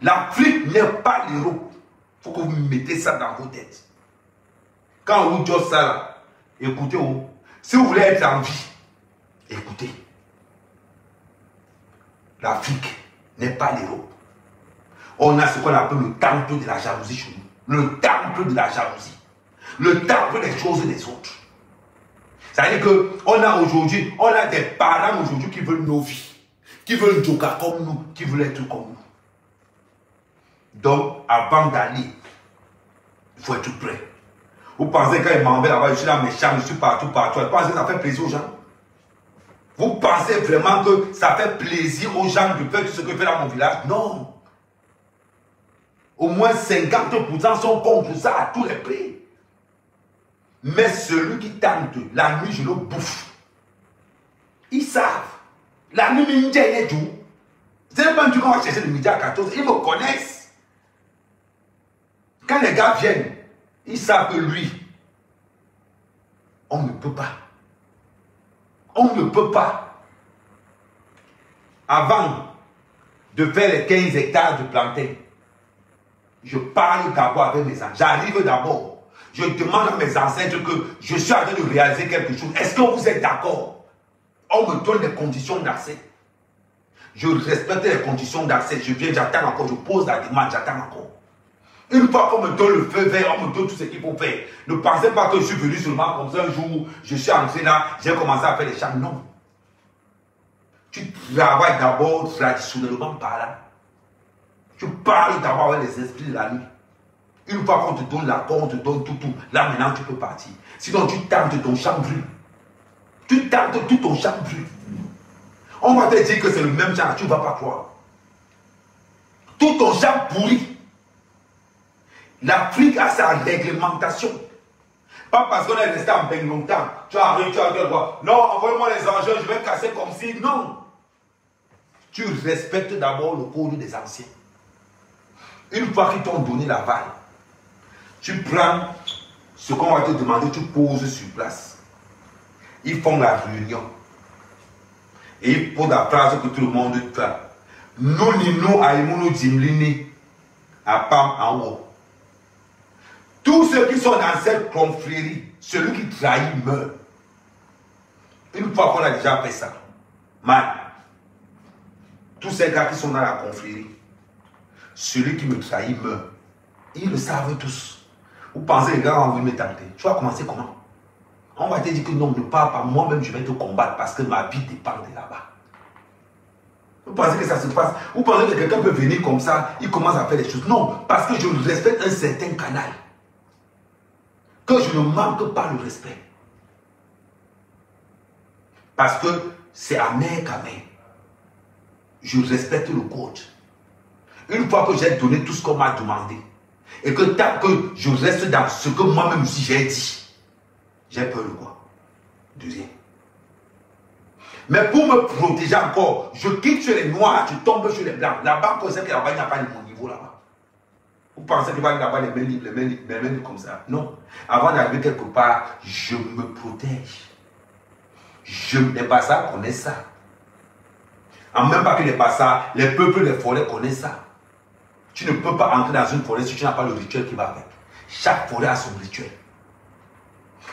L'Afrique n'est pas l'Europe. Il faut que vous mettez ça dans vos têtes. Quand vous dites ça là, écoutez, si vous voulez être en vie, écoutez. L'Afrique n'est pas l'Europe. On a ce qu'on appelle le temple de la jalousie chez nous. Le temple de la jalousie. Le temple des choses des autres. C'est-à-dire qu'on a aujourd'hui, on a des parents aujourd'hui qui veulent nos vies, qui veulent jouer comme nous, qui veulent être comme nous. Donc, avant d'aller, il faut être prêt. Vous pensez que quand ils m'envoient là-bas, je suis là méchant, je suis partout. Vous pensez que ça fait plaisir aux gens? Vous pensez vraiment que ça fait plaisir aux gens de faire tout ce que je fais dans mon village? Non. Au moins 50% sont contre ça à tous les prix. Mais celui qui tente, la nuit, je le bouffe. Ils savent. La nuit, il est tout. C'est même quand on va chercher le midi à 14, ils me connaissent. Quand les gars viennent, ils savent que lui, on ne peut pas. On ne peut pas. Avant de faire les 15 hectares de plantain, je parle d'abord avec mes ancêtres. J'arrive d'abord. Je demande à mes ancêtres que je suis en train de réaliser quelque chose. Est-ce que vous êtes d'accord? On me donne des conditions d'accès. Je respecte les conditions d'accès. Je viens, j'attends encore. Je pose la demande, j'attends encore. Une fois qu'on me donne le feu vert, on me donne tout ce qu'il faut faire. Ne pensez pas que je suis venu seulement comme ça un jour, je suis entré là, j'ai commencé à faire des chants. Non. Tu travailles d'abord traditionnellement par là. Tu parles d'abord avec les esprits de la nuit. Une fois qu'on te donne l'accord, on te donne tout. Là maintenant tu peux partir. Sinon tu tentes ton champ brûle. Tu tentes tout ton champ brûle. On va te dire que c'est le même champ, tu ne vas pas croire. Tout ton champ pourri. L'Afrique a sa réglementation. Pas parce qu'on est resté en bain longtemps. Tu arrives, tu as quoi? Non, envoyez-moi les engins, je vais casser comme si. Non. Tu respectes d'abord le code des anciens. Une fois qu'ils t'ont donné la valle, tu prends ce qu'on va te demander, tu poses sur place. Ils font la réunion. Et ils posent la phrase que tout le monde fait. Nous, nous, aïmounou, dimlini, à Pam en haut. Tous ceux qui sont dans cette confrérie, celui qui trahit meurt. Une fois qu'on a déjà fait ça, man, tous ces gars qui sont dans la confrérie, celui qui me trahit meurt. Ils le savent tous. Vous pensez que les gars vont venir me tenter. Tu vas commencer comment? On va te dire que non, ne parle pas. Moi-même, je vais te combattre parce que ma vie dépend de là-bas. Vous pensez que ça se passe? Vous pensez que quelqu'un peut venir comme ça, il commence à faire des choses? Non, parce que je respecte un certain canal. Que je ne manque pas le respect. Parce que c'est amer qu'amer. Je respecte le code. Une fois que j'ai donné tout ce qu'on m'a demandé, et que tant que je reste dans ce que moi-même aussi j'ai dit, j'ai peur de quoi? De rien. Mais pour me protéger encore, je quitte sur les noirs, je tombe sur les blancs. Là-bas, on sait que là-bas, il n'y a pas de mon niveau là-bas. Vous pensez qu'il va y avoir les mains libres, les mains libres comme ça? Non. Avant d'arriver quelque part, je me protège. Je n'ai pas ça, connais ça. En même pas que les passats, les peuples des forêts connaissent ça. Tu ne peux pas entrer dans une forêt si tu n'as pas le rituel qui va avec. Chaque forêt a son rituel.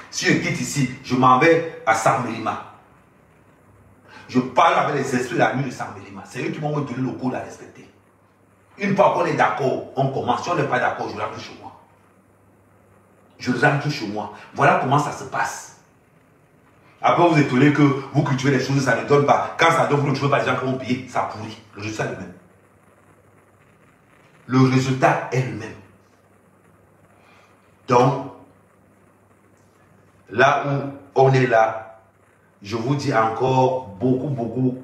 Si je quitte ici, je m'en vais à Sarmelima. Je parle avec les esprits de la nuit de Sarmelima. C'est eux qui vont me donner le code à respecter. Une fois qu'on est d'accord, on commence. Si on n'est pas d'accord, je rentre chez moi. Je rentre chez moi. Voilà comment ça se passe. Après, vous étonnez que vous cultivez les choses, ça ne donne pas. Quand ça donne, vous ne trouvez pas les gens qui vont payer, ça pourrit. Le résultat est le même. Le résultat est le même. Donc, là où on est là, je vous dis encore beaucoup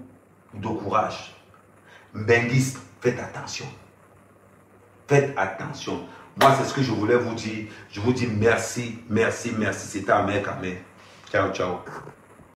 de courage. Mbenguiste, faites attention. Faites attention. Moi, c'est ce que je voulais vous dire. Je vous dis merci. C'était Ahmed Kamé. Ciao.